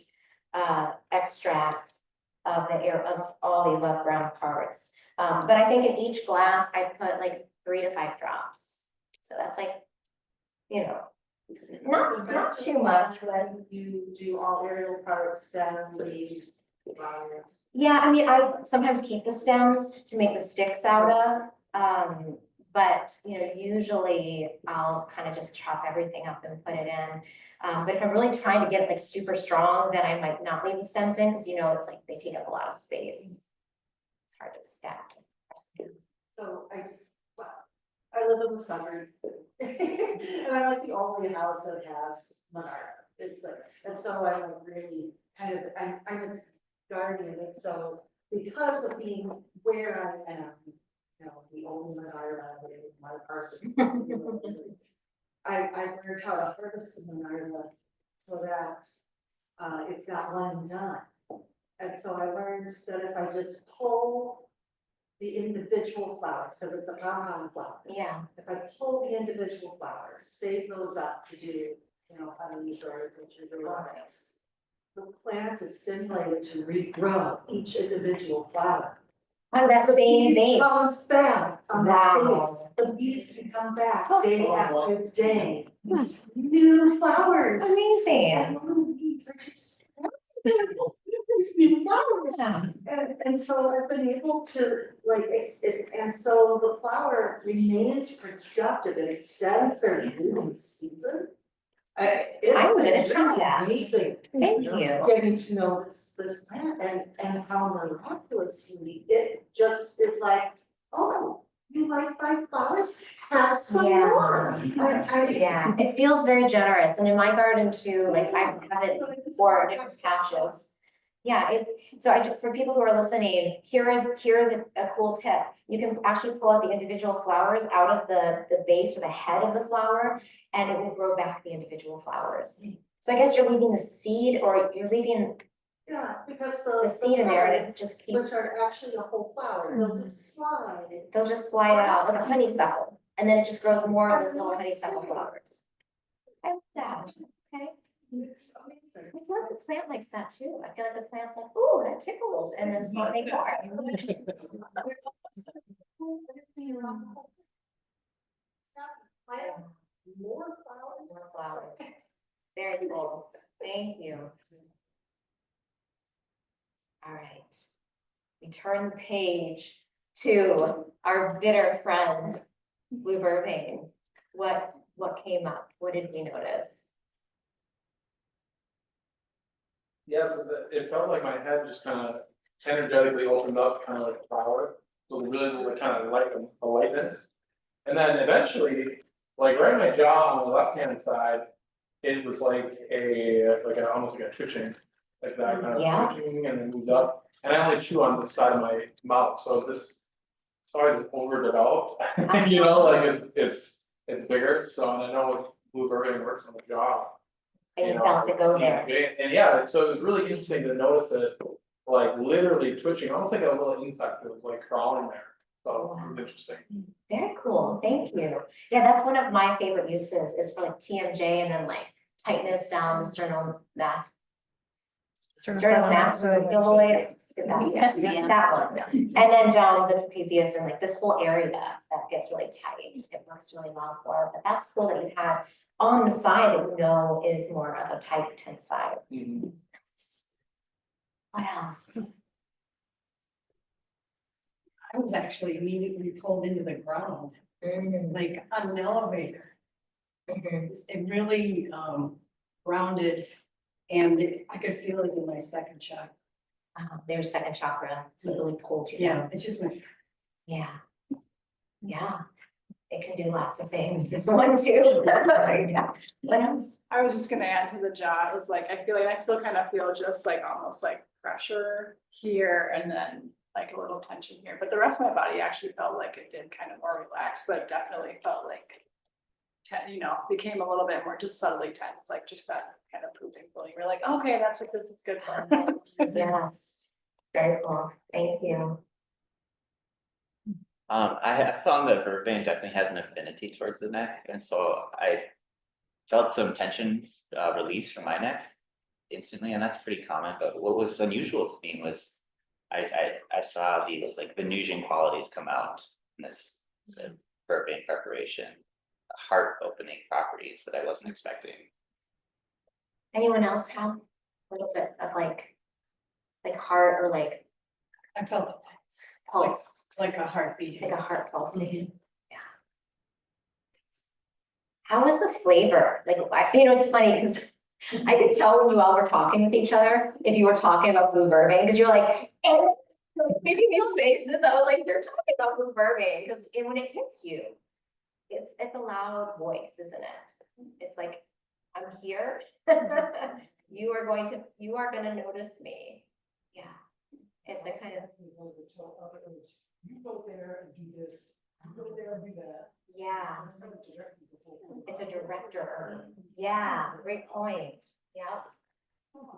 Speaker 1: extract of all the above ground parts. But I think in each glass I put like 3 to 5 drops. So that's like, you know, not too much, but
Speaker 7: You do all aerial parts, stem, leaves, flowers.
Speaker 1: yeah, I mean, I sometimes keep the stems to make the sticks out of. But you know, usually I'll kind of just chop everything up and put it in. But if I'm really trying to get it like super strong, then I might not leave the stems in, because you know, it's like they take up a lot of space. It's hard to stack.
Speaker 7: So I live in the suburbs. And I'm like the only house that has monarch. It's like, and so I'm like really kind of, I'm in gardening, and so because of being where I am, you know, the only monarch in my parcel. I learned how to harvest the monarch so that it's not one and done. And so I learned that if I just pull the individual flowers, because it's a compound flower.
Speaker 1: Yeah.
Speaker 7: If I pull the individual flowers, save those up to do, you know, honeys or
Speaker 1: Nice.
Speaker 7: the plant is stimulated to regrow each individual flower.
Speaker 1: Out of that
Speaker 7: The
Speaker 1: same
Speaker 7: bees
Speaker 1: base.
Speaker 7: comes back on that same base.
Speaker 1: Wow.
Speaker 7: The bees can come back day after day. New flowers.
Speaker 1: Amazing.
Speaker 7: And little bees are just these new flowers. And so I've been able to like and so the flower remains productive, it extends their blooming season.
Speaker 1: I'm gonna try that.
Speaker 7: Amazing.
Speaker 1: Thank you.
Speaker 7: Getting to know this plant and how miraculously it just is like, oh, you like my flowers? Have some
Speaker 1: Yeah.
Speaker 7: more.
Speaker 1: Yeah, it feels very generous, and in my garden too, like I have it for different patches. Yeah, for people who are listening, here is a cool tip. You can actually pull out the individual flowers out of the base or the head of the flower, and it will grow back the individual flowers. So I guess you're leaving the seed, or you're leaving
Speaker 7: Yeah, because
Speaker 1: the seed in there, and it
Speaker 7: flowers,
Speaker 1: just keeps,
Speaker 7: which are actually a whole flower, they'll just slide.
Speaker 1: they'll just slide out like a honeysuckle, and then it just grows more of those little honeysuckle flowers. I love that, okay.
Speaker 7: It's amazing.
Speaker 1: I feel like the plant likes that too. I feel like the plant's like, ooh, that tickles, and then make more.
Speaker 7: More flowers.
Speaker 1: More flowers. Very cool. Thank you. All right. We turn the page to our bitter friend, Blue Vervain. What came up? What did we notice?
Speaker 6: Yeah, so it felt like my head just kind of energetically opened up, kind of like a flower. So really kind of like a lightness. And then eventually, like right in my jaw on the left-hand side, it was like almost like a twitching, like that kind of twitching, and then moved up. And I only chew on this side of my mouth, so this side is overdeveloped. You know, like it's bigger. So and I know Blue Vervain works on the jaw.
Speaker 1: And you felt it go there.
Speaker 6: And yeah, so it was really interesting to notice it, like literally twitching, almost like a little insect that was like crawling there. So it was interesting.
Speaker 1: Very cool, thank you. Yeah, that's one of my favorite uses, is for like TMJ and then like tightness down the sternal Sternocleidomastoid,
Speaker 4: Yes, yeah.
Speaker 1: that one. And then down the trapezius and like this whole area that gets really tight, it works really well for, but that's cool that you had on the side that you know is more of a tight, tense side. What else?
Speaker 3: I was actually immediately pulled into the ground, like on an elevator. It really grounded, and I could feel it in my second chakra.
Speaker 1: There's second chakra, so it really pulled you
Speaker 3: Yeah,
Speaker 1: down.
Speaker 3: it just went.
Speaker 1: Yeah. Yeah, it can do lots of things, this one too. Yeah. What else?
Speaker 2: I was just gonna add to the jaw, it was like, I feel like I still kind of feel just like almost like pressure here and then like a little tension here, but the rest of my body actually felt like it did kind of more relaxed, but definitely felt like became a little bit more just subtly tense, like just that kind of pooping feeling. You're like, okay, that's what this is good for.
Speaker 1: Yes, very cool, thank you.
Speaker 8: I have found that Vervain definitely has an affinity towards the neck, and so I felt some tension release from my neck instantly, and that's pretty common. But what was unusual to me was I saw these like Venusian qualities come out in this Vervain preparation, heart opening properties that I wasn't expecting.
Speaker 1: Anyone else have a little bit of like heart or like
Speaker 3: I felt the
Speaker 1: pulse,
Speaker 3: like a heartbeat.
Speaker 1: like a heart pulsing? Yeah. How was the flavor? Like, it's funny because I could tell when you all were talking with each other, if you were talking about blue vervain, because you're like, making these faces. I was like, they're talking about blue vervain, because when it hits you, it's a loud voice, isn't it? It's like, I'm here. You are gonna notice me. Yeah. It's a kind of,
Speaker 9: You go there and do this, you go there and do that.
Speaker 1: yeah,
Speaker 9: It's kind of directed before.
Speaker 1: it's a director. Yeah, great point. Yep. Yeah.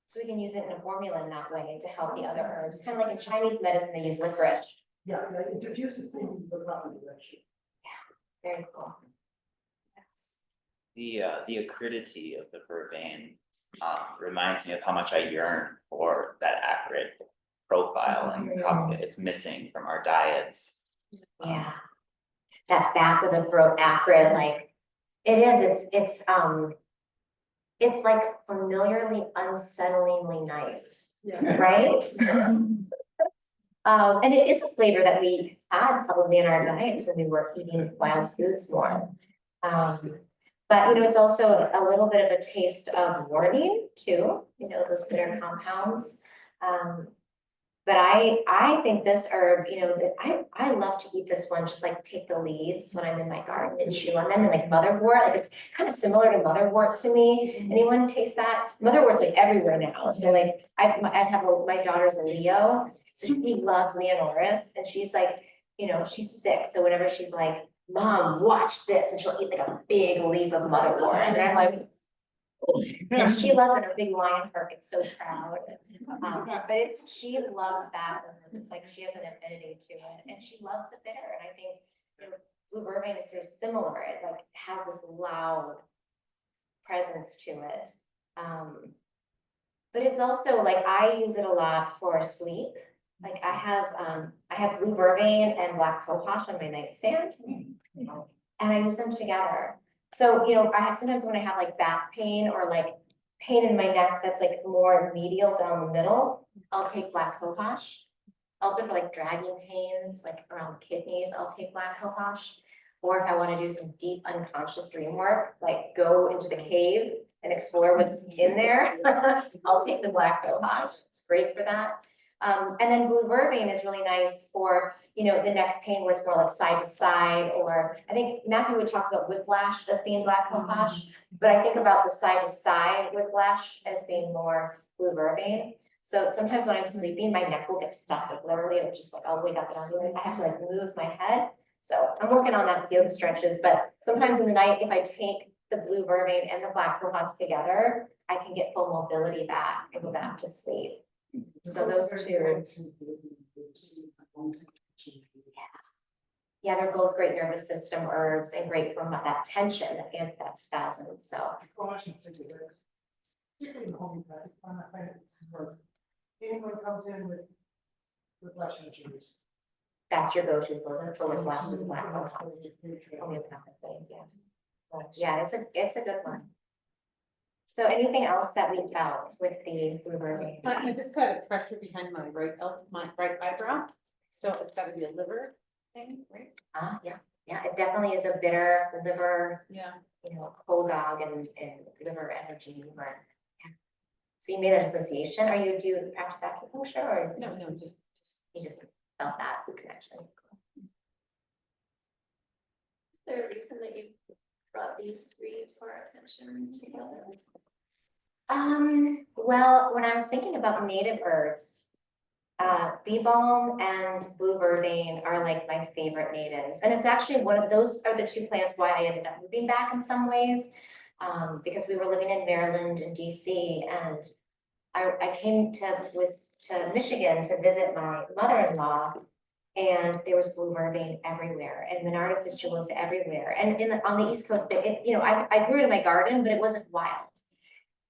Speaker 1: So we can use it in a formula in that way to help the other herbs. Kind of like in Chinese medicine, they use licorice.
Speaker 9: Yeah, it diffuses things in the proper direction.
Speaker 1: Very cool. Yes.
Speaker 8: The acridity of the Vervain reminds me of how much I yearn for that acrid profile and how it's missing from our diets.
Speaker 1: Yeah. That back of the throat acrid, like it is, it's like familiarly unsettlingly nice, right? And it is a flavor that we had probably in our diets when we were eating wild foods more. But it's also a little bit of a taste of warning too, those bitter compounds. But I think this herb, that I love to eat this one, just like take the leaves when I'm in my garden and chew on them, and like motherwort, like it's kind of similar to motherwort to me. Anyone taste that? Motherwort's like everywhere now. So like I have my daughter's a Leo, so she loves Leonoris, and she's like, she's 6, so whenever she's like, Mom, watch this, and she'll eat like a big leaf of motherwort, and I'm like, and she loves it, her big lion heart gets so proud. But she loves that, it's like she has an affinity to it, and she loves the bitter, and I think, blue vervain is sort of similar, it like has this loud presence to it. But it's also like, I use it a lot for sleep. Like I have blue vervain and black cohosh on my nightstand, and I use them together. So, I have sometimes when I have like back pain or like pain in my neck that's like more medial down the middle, I'll take black cohosh. Also for like dragging pains, like around the kidneys, I'll take black cohosh. Or if I want to do some deep unconscious dream work, like go into the cave and explore what's in there, I'll take the black cohosh. It's great for that. And then blue vervain is really nice for, the neck pain where it's more like side to side, or I think Matthew would talks about whiplash as being black cohosh, but I think about the side to side whiplash as being more blue vervain. So sometimes when I'm sleeping, my neck will get stuck, like literally, it'll just like, I'll wake up and I have to like move my head. So I'm working on that with yoga stretches, but sometimes in the night, if I take the blue vervain and the black cohosh together, I can get full mobility back and go back to sleep. So those two. Yeah, they're both great nervous system herbs and great for that tension and that spasm, so.
Speaker 9: particularly in homeopathic, I find it's where anyone comes in with whiplash injuries.
Speaker 1: That's your go-to for whiplash is black coal.
Speaker 9: Okay.
Speaker 1: Homeopathically, yeah. But yeah, it's a good one. So anything else that we felt with the Vervain?
Speaker 10: I just had a pressure behind my right eyebrow, so it's gotta be a liver thing, right?
Speaker 1: Yeah, it definitely is a bitter liver,
Speaker 10: Yeah.
Speaker 1: cold dog and liver energy, but yeah. So you made that association, or do you practice acupuncture, or
Speaker 10: No, just.
Speaker 1: you just felt that connection?
Speaker 5: Is there a reason that you brought these three to our attention together?
Speaker 1: Well, when I was thinking about native herbs, Bee Balm and blue vervain are like my favorite natives. And it's actually one of those are the two plants why I ended up moving back in some ways. Because we were living in Maryland and DC, and I came to Michigan to visit my mother-in-law. And there was blue vervain everywhere and Monarda fistulosa everywhere. And on the East Coast, I grew it in my garden, but it wasn't wild.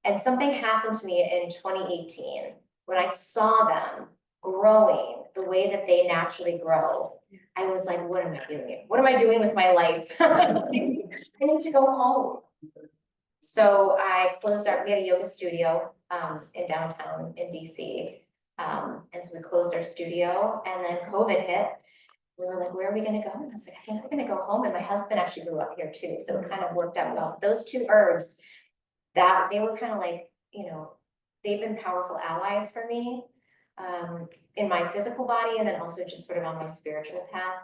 Speaker 1: And something happened to me in 2018 when I saw them growing the way that they naturally grow. I was like, what am I doing? What am I doing with my life? I need to go home. So we had a yoga studio in downtown in DC. And so we closed our studio, and then COVID hit. We were like, where are we gonna go? And I was like, I think we're gonna go home. And my husband actually grew up here too, so it kind of worked out well. Those two herbs, that they were kind of like, they've been powerful allies for me in my physical body, and then also just sort of on my spiritual path.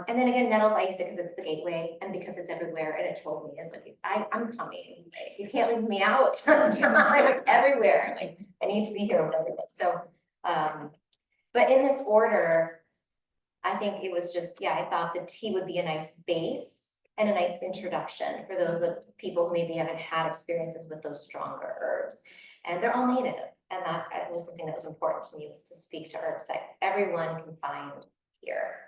Speaker 1: And then again, nettles, I use it because it's the gateway and because it's everywhere, and it told me, it's like, I'm coming, like, you can't leave me out. I'm everywhere, like, I need to be here with everybody. So, but in this order, I think it was just, I thought the tea would be a nice base and a nice introduction for those of people who maybe haven't had experiences with those stronger herbs. And they're all native, and that was something that was important to me, was to speak to herbs that everyone can find here.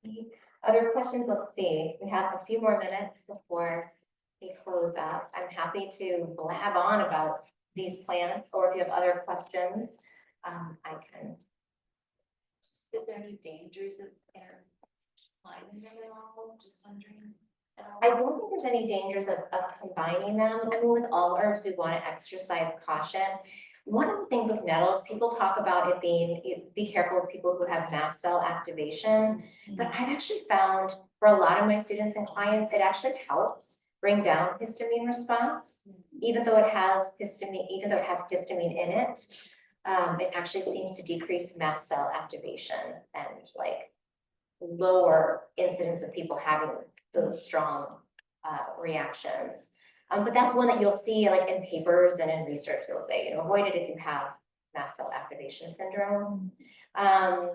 Speaker 1: Any other questions? Let's see, we have a few more minutes before we close up. I'm happy to blab on about these plants, or if you have other questions, I can.
Speaker 5: Is there any dangers of combining them at all? Just wondering.
Speaker 1: I don't think there's any dangers of combining them. I mean, with all herbs, we want to exercise caution. One of the things with nettles, people talk about it being, be careful with people who have mast cell activation, but I've actually found for a lot of my students and clients, it actually helps bring down histamine response, even though it has histamine in it. It actually seems to decrease mast cell activation and like lower incidence of people having those strong reactions. But that's one that you'll see like in papers and in research, they'll say, avoid it if you have mast cell activation syndrome. I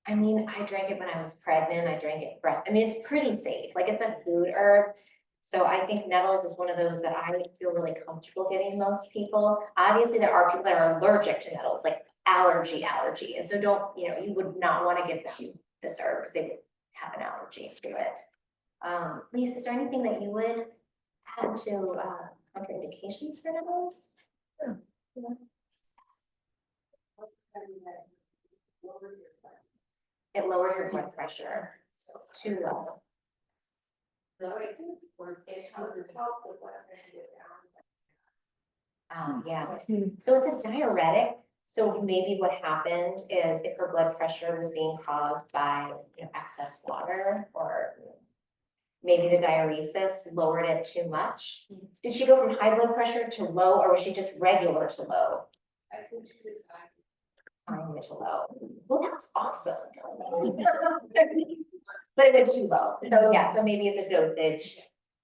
Speaker 1: mean, I drank it when I was pregnant, I drank it breast. I mean, it's pretty safe, like it's a food herb. So I think nettles is one of those that I feel really comfortable giving most people. Obviously, there are people that are allergic to nettles, like allergy. And so you would not want to give them this herb because they would have an allergy to it. Lisa, is there anything that you would add to contraindications for nettles? It lowered your blood pressure too low. Yeah, so it's a diuretic. So maybe what happened is if her blood pressure was being caused by excess water, or maybe the diuresis lowered it too much. Did she go from high blood pressure to low, or was she just regular to low?
Speaker 7: I think she was
Speaker 1: High to low. Well, that's awesome. But it went too low. So yeah, so maybe it's a dosage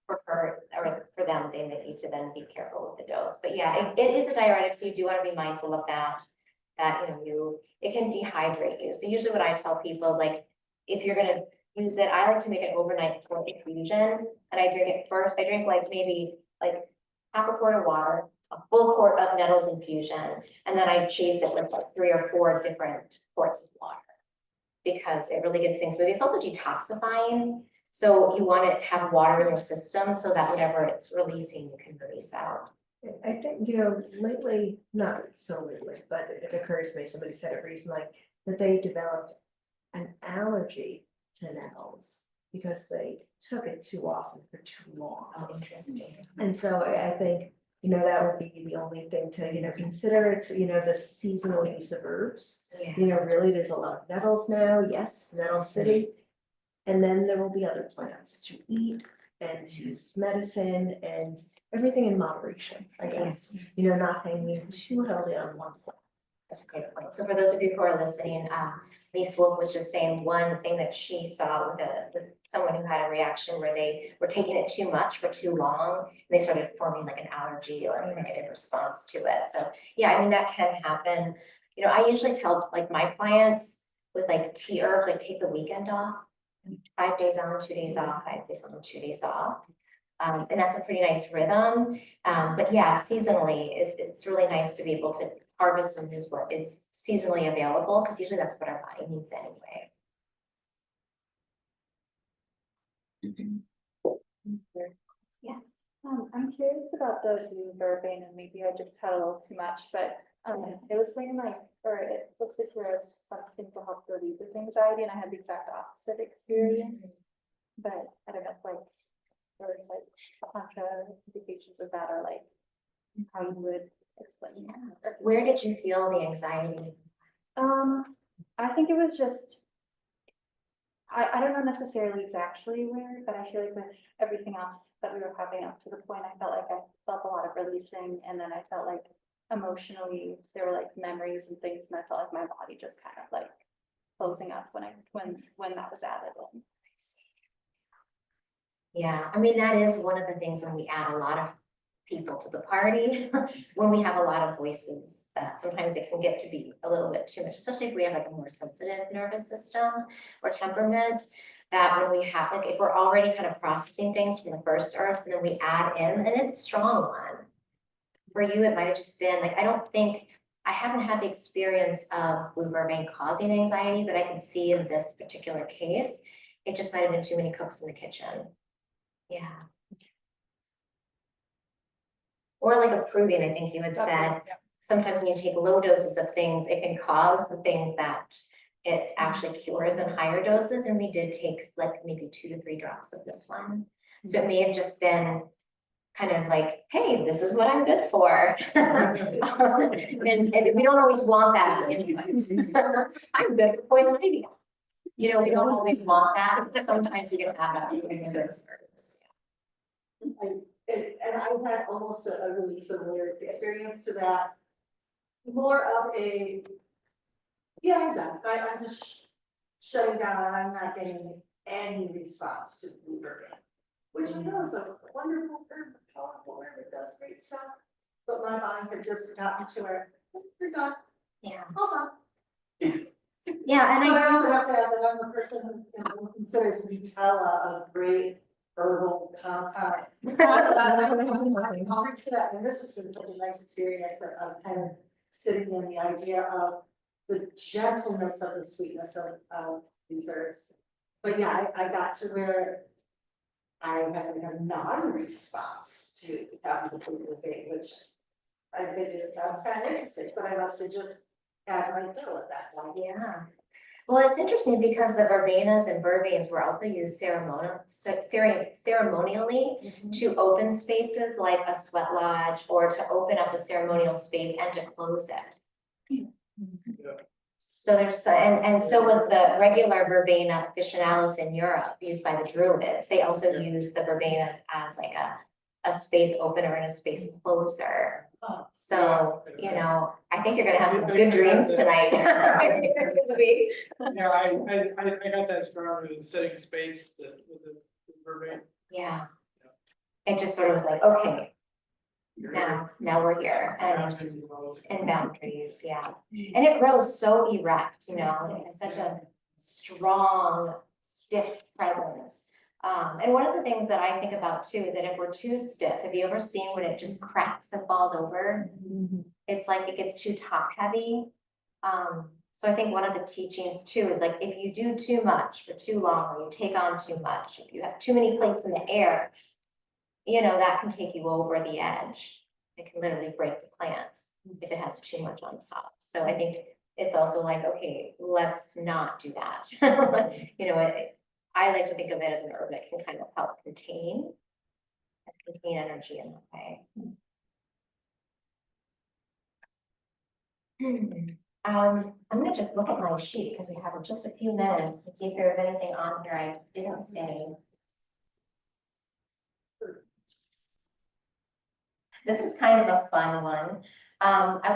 Speaker 1: for her, or for them, they may need to then be careful with the dose. But yeah, it is a diuretic, so you do want to be mindful of that. It can dehydrate you. So usually what I tell people is like, if you're gonna use it, I like to make it overnight for infusion, and I drink it first. I drink like maybe like half a quart of water, a full quart of nettles infusion, and then I chase it with like 3 or 4 different quarts of water, because it really gets things moving. It's also detoxifying. So you want to have water in your system so that whatever it's releasing, you can release out.
Speaker 2: I think, you know, lately, not so lately, but it occurs to me, somebody said it recently, that they developed an allergy to nettles because they took it too often for too long.
Speaker 1: Oh, interesting.
Speaker 2: And so I think, you know, that would be the only thing to, you know, consider. It's, you know, the seasonal use of herbs.
Speaker 1: Yeah.
Speaker 2: You know, really, there's a lot of nettles now, yes, nettle city. And then there will be other plants to eat and to use as medicine and everything in moderation, I guess. You know, not hanging too heavily on one plant.
Speaker 1: That's a great point. So for those of you who are listening, Lise Wolf was just saying one thing that she saw with someone who had a reaction where they were taking it too much for too long, and they started forming like an allergy or a negative response to it. So yeah, I mean, that can happen. You know, I usually tell like my clients with like tea herbs, like take the weekend off, 5 days on, 2 days off, 5 days on, 2 days off. And that's a pretty nice rhythm. But yeah, seasonally it's really nice to be able to harvest and use what is seasonally available, because usually that's what our body needs anyway. Yeah.
Speaker 11: I'm curious about the new Vervain, and maybe I just had a little too much, but it was saying like, or it's listed here as something to help relieve with anxiety, and I had the exact opposite experience. But I don't know if like there was like contraindications of that, or like how you would explain that.
Speaker 1: Where did you feel the anxiety?
Speaker 11: I think it was just, I don't know necessarily exactly where, but I feel like with everything else that we were having up to the point, I felt like I felt a lot of releasing, and then I felt like emotionally there were like memories and things, and I felt like my body just kind of like closing up when that was added in.
Speaker 1: Yeah, I mean, that is one of the things when we add a lot of people to the party, when we have a lot of voices, that sometimes it can get to be a little bit too much, especially if we have like a more sensitive nervous system or temperament, that when we have, like, if we're already kind of processing things from the first herbs and then we add in, and it's a strong one. For you, it might have just been like, I haven't had the experience of blue vervain causing anxiety, but I can see in this particular case, it just might have been too many cooks in the kitchen. Yeah. Or like approving, I think you had said, sometimes when you take low doses of things, it can cause the things that it actually cures in higher doses. And we did take like maybe 2 to 3 drops of this one. So it may have just been kind of like, hey, this is what I'm good for. And we don't always want that input. I'm good for poison ivy. You know, we don't always want that. Sometimes we can have that in those herbs.
Speaker 7: And I had almost a really similar experience to that. More of a, yeah, I'm done, I'm just shutting down, and I'm not getting any response to blue vervain, which I know is a wonderful herb, powerful herb, it does great stuff. But my body had just gotten to where, you're done,
Speaker 1: Yeah.
Speaker 7: hold on.
Speaker 1: Yeah, and
Speaker 7: But I
Speaker 1: I
Speaker 7: also
Speaker 1: do.
Speaker 7: have to add that I'm a person who considers Nutella a great herbal compound. And this has been such a nice experience of kind of sitting in the idea of the gentleness of the sweetness of these herbs. But yeah, I got to where I had a non-response to having the blue vervain, which I was kind of interested, but I must have just had my fill at that point.
Speaker 1: Yeah. Well, it's interesting because the verbenas and vervains were also used ceremonially to open spaces like a sweat lodge, or to open up a ceremonial space and to close it. So there's, and so was the regular verbena officinalis in Europe used by the Druids. They also used the verbenas as like a space opener and a space closer. So, you know, I think you're gonna have some good dreams tonight. I think there's gonna be.
Speaker 6: Yeah, I got that stronger than setting a space with the vervain.
Speaker 1: Yeah. It just sort of was like, okay, now we're here, and boundaries, yeah. And it grows so erect, you know, it has such a strong, stiff presence. And one of the things that I think about too is that if we're too stiff, have you ever seen when it just cracks and falls over? It's like it gets too top heavy. So I think one of the teachings too is like, if you do too much for too long, or you take on too much, if you have too many plates in the air, you know, that can take you over the edge. It can literally break the plant if it has too much on top. So I think it's also like, okay, let's not do that. You know, I like to think of it as an herb that can kind of help contain energy in that way. I'm gonna just look at my sheet because we have just a few minutes to see if there's anything on here I didn't say. This is kind of a fun one. I'm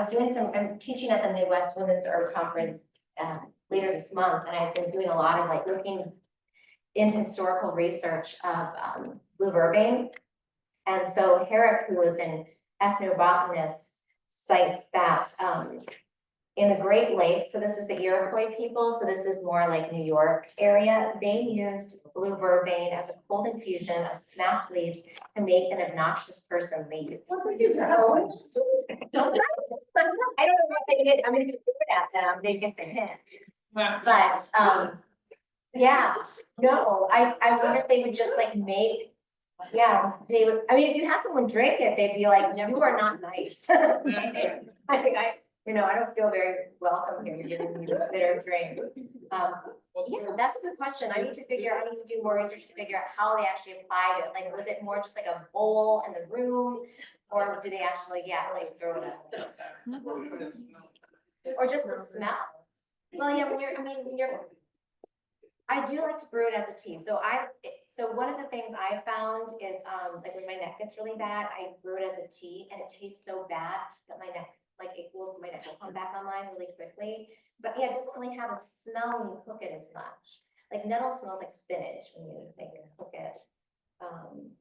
Speaker 1: teaching at the Midwest Women's Herb Conference later this month, and I've been doing a lot of like looking into historical research of blue vervain. And so Herrick, who is an ethnobotanist, cites that in the Great Lakes, so this is the Iroquois people, so this is more like New York area, they used blue vervain as a cold infusion of smashed leaves to make an obnoxious person leave. I don't know what they did, I mean, if you threw it at them, they get the hint. But yeah, no, I wonder if they would just like make, yeah, they would, I mean, if you had someone drink it, they'd be like, you are not nice. You know, I don't feel very welcome here, you're giving me this bitter drink. Yeah, that's a good question. I need to do more research to figure out how they actually applied it. Like, was it more just like a bowl in the room? Or do they actually, yeah, like throw it at or just the smell? Well, yeah, I do like to brew it as a tea. So one of the things I found is, like when my neck gets really bad, I brew it as a tea and it tastes so bad that my neck will come back online really quickly. But yeah, it doesn't really have a smell when you cook it as much. Like nettle smells like spinach when you cook it.
Speaker 10: I know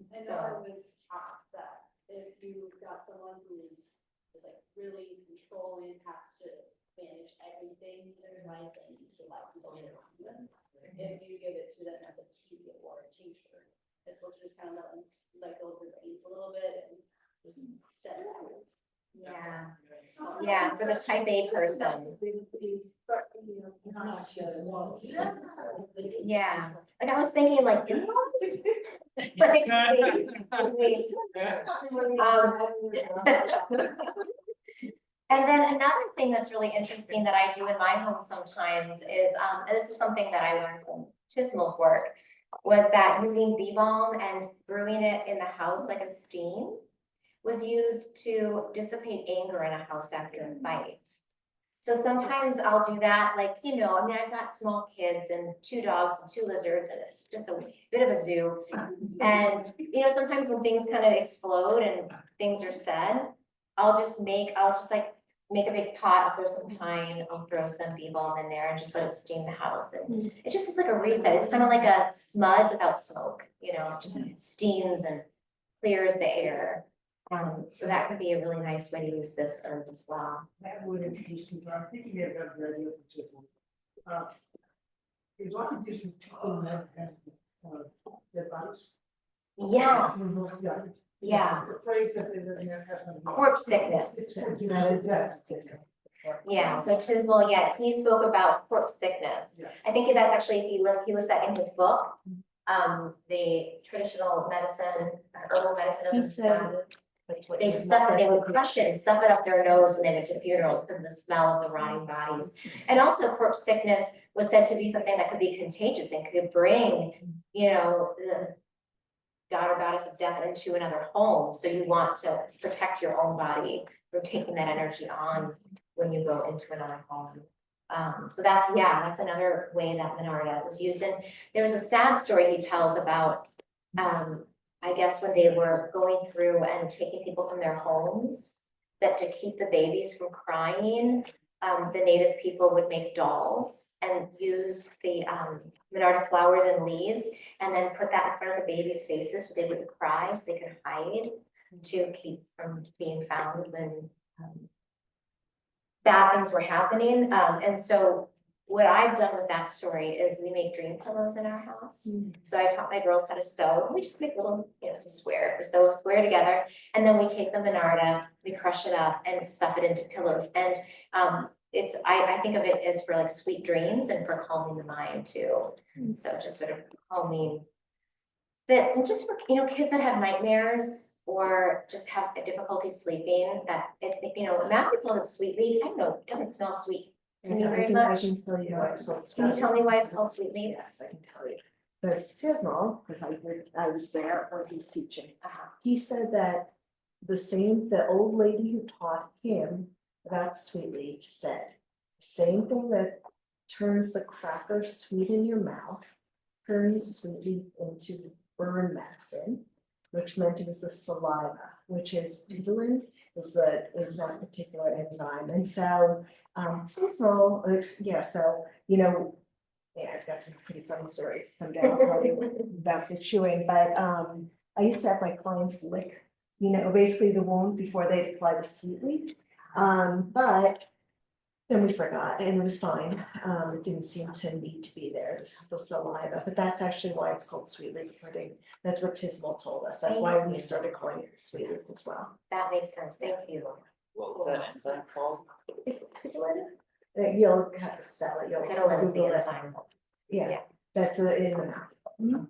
Speaker 10: it was taught that if you've got someone who's like really controlling, has to manage everything in their life and he likes going around them, if you give it to them as a tea or a tincture, it's just kind of let go of your veins a little bit and just set it out.
Speaker 1: Yeah. Yeah, for the type A person. Yeah, like I was thinking like in-laws. Like, and then another thing that's really interesting that I do in my home sometimes is, and this is something that I learned from Tismel's work, was that using bee balm and brewing it in the house like a steam was used to dissipate anger in a house after a fight. So sometimes I'll do that, like, you know, I mean, I've got small kids and 2 dogs and 2 lizards, and it's just a bit of a zoo. And, you know, sometimes when things kind of explode and things are said, I'll just like make a big pot, I'll throw some pine, I'll throw some bee balm in there and just let it steam the house. And it just is like a reset. It's kind of like a smudge without smoke, you know, it just steams and clears the air. So that could be a really nice way to use this herb as well.
Speaker 9: That would introduce me, but I'm thinking about the idea of chisel. It's often used for people that have dead bodies.
Speaker 1: Yes, yeah,
Speaker 9: The phrase that they has something.
Speaker 1: corpse sickness.
Speaker 9: Yes.
Speaker 1: Yeah, so Tismel, yeah, he spoke about corpse sickness.
Speaker 9: Yeah.
Speaker 1: I think that's actually, he lists that in his book. The traditional medicine, herbal medicine of the sun. They would crush it and stuff it up their nose when they went to funerals because of the smell of the rotting bodies. And also corpse sickness was said to be something that could be contagious and could bring, you know, the god or goddess of death into another home. So you want to protect your own body from taking that energy on when you go into another home. So that's another way that Minarda was used. And there was a sad story he tells about, I guess when they were going through and taking people from their homes, that to keep the babies from crying, the native people would make dolls and use the Minarda flowers and leaves and then put that in front of the babies' faces so they wouldn't cry, so they could hide to keep from being found when bad things were happening. And so what I've done with that story is we make dream pillows in our house. So I taught my girls how to sew. We just make little, you know, it's a square. We sew a square together, and then we take the Minarda, we crush it up and stuff it into pillows. And I think of it as for like sweet dreams and for calming the mind too. So just sort of calming fits, and just for, kids that have nightmares or just have a difficulty sleeping, that Matthew calls it sweet leaf. I don't know, it doesn't smell sweet to me very much.
Speaker 2: I can tell you why it's called.
Speaker 1: Can you tell me why it's called sweet leaf?
Speaker 2: Yes, I can tell you. The Sismal, because I was there when he was teaching, he said that the old lady who taught him about sweet leaf said, same thing that turns the cracker sweet in your mouth, turns sweet leaf into burn medicine, which meant it was the saliva, which is pidolin, is that particular enzyme. And so, Sismal, so, yeah, I've got some pretty funny stories someday I'll tell you about the chewing, but I used to have my clients lick, basically the wound before they apply the sweet leaf. But then we forgot and it was fine. It didn't seem to need to be there, the saliva, but that's actually why it's called sweet leaf pudding. That's what Tismal told us. That's why we started calling it sweet leaf as well.
Speaker 1: That makes sense, thank you.
Speaker 8: What was that enzyme called?
Speaker 2: It's pidolin. You'll have to spell it. You'll
Speaker 1: Pidolin is the
Speaker 2: Google it.
Speaker 1: enzyme.
Speaker 2: Yeah, that's in the mouth.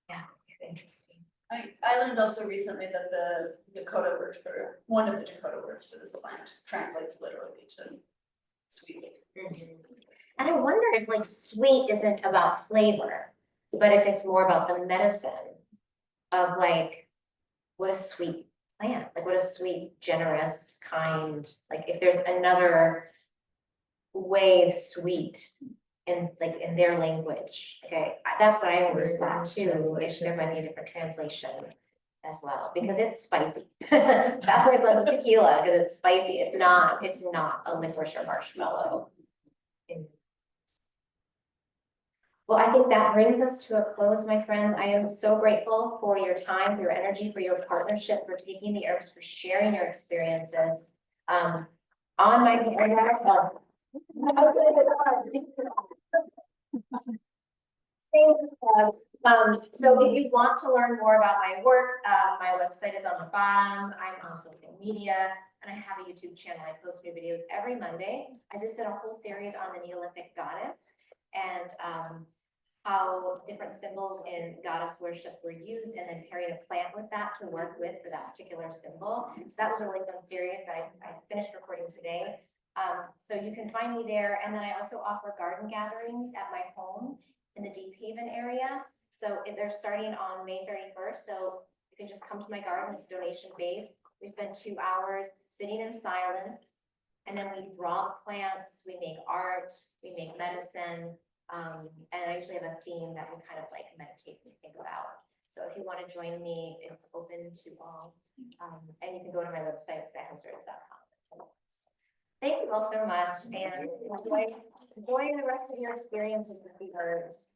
Speaker 1: Yeah, interesting.
Speaker 10: I learned also recently that the Dakota word for, one of the Dakota words for this plant translates literally to sweet leaf.
Speaker 1: And I wonder if like sweet isn't about flavor, but if it's more about the medicine of like, what a sweet plant, like what a sweet, generous, kind, like if there's another way of sweet in their language, okay, that's what I always thought too, if there might be a different translation as well, because it's spicy. That's why I love tequila, because it's spicy, it's not a licorice or marshmallow. Well, I think that brings us to a close, my friends. I am so grateful for your time, for your energy, for your partnership, for taking the herbs, for sharing your experiences. On my so if you want to learn more about my work, my website is on the bottom. I'm on social media and I have a YouTube channel. I post new videos every Monday. I just did a whole series on the Neolithic goddess and how different symbols in goddess worship were used, and then pairing a plant with that to work with for that particular symbol. So that was a really fun series that I finished recording today. So you can find me there. And then I also offer garden gatherings at my home in the Deep Haven area. So they're starting on May 31st. So you can just come to my garden. It's donation based. We spend 2 hours sitting in silence, and then we draw plants, we make art, we make medicine. And I usually have a theme that we kind of like meditate and think about. So if you want to join me, it's open to all. And you can go to my website, stackandserve.com. Thank you all so much, and enjoy the rest of your experiences with the herbs.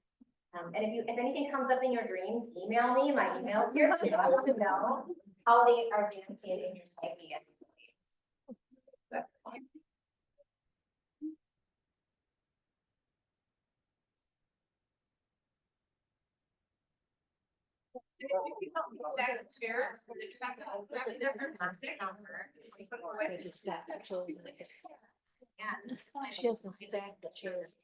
Speaker 1: And if anything comes up in your dreams, email me. My email is here too. I want to know how they are advancing in your psyche as you believe.
Speaker 2: She has to stack the chairs.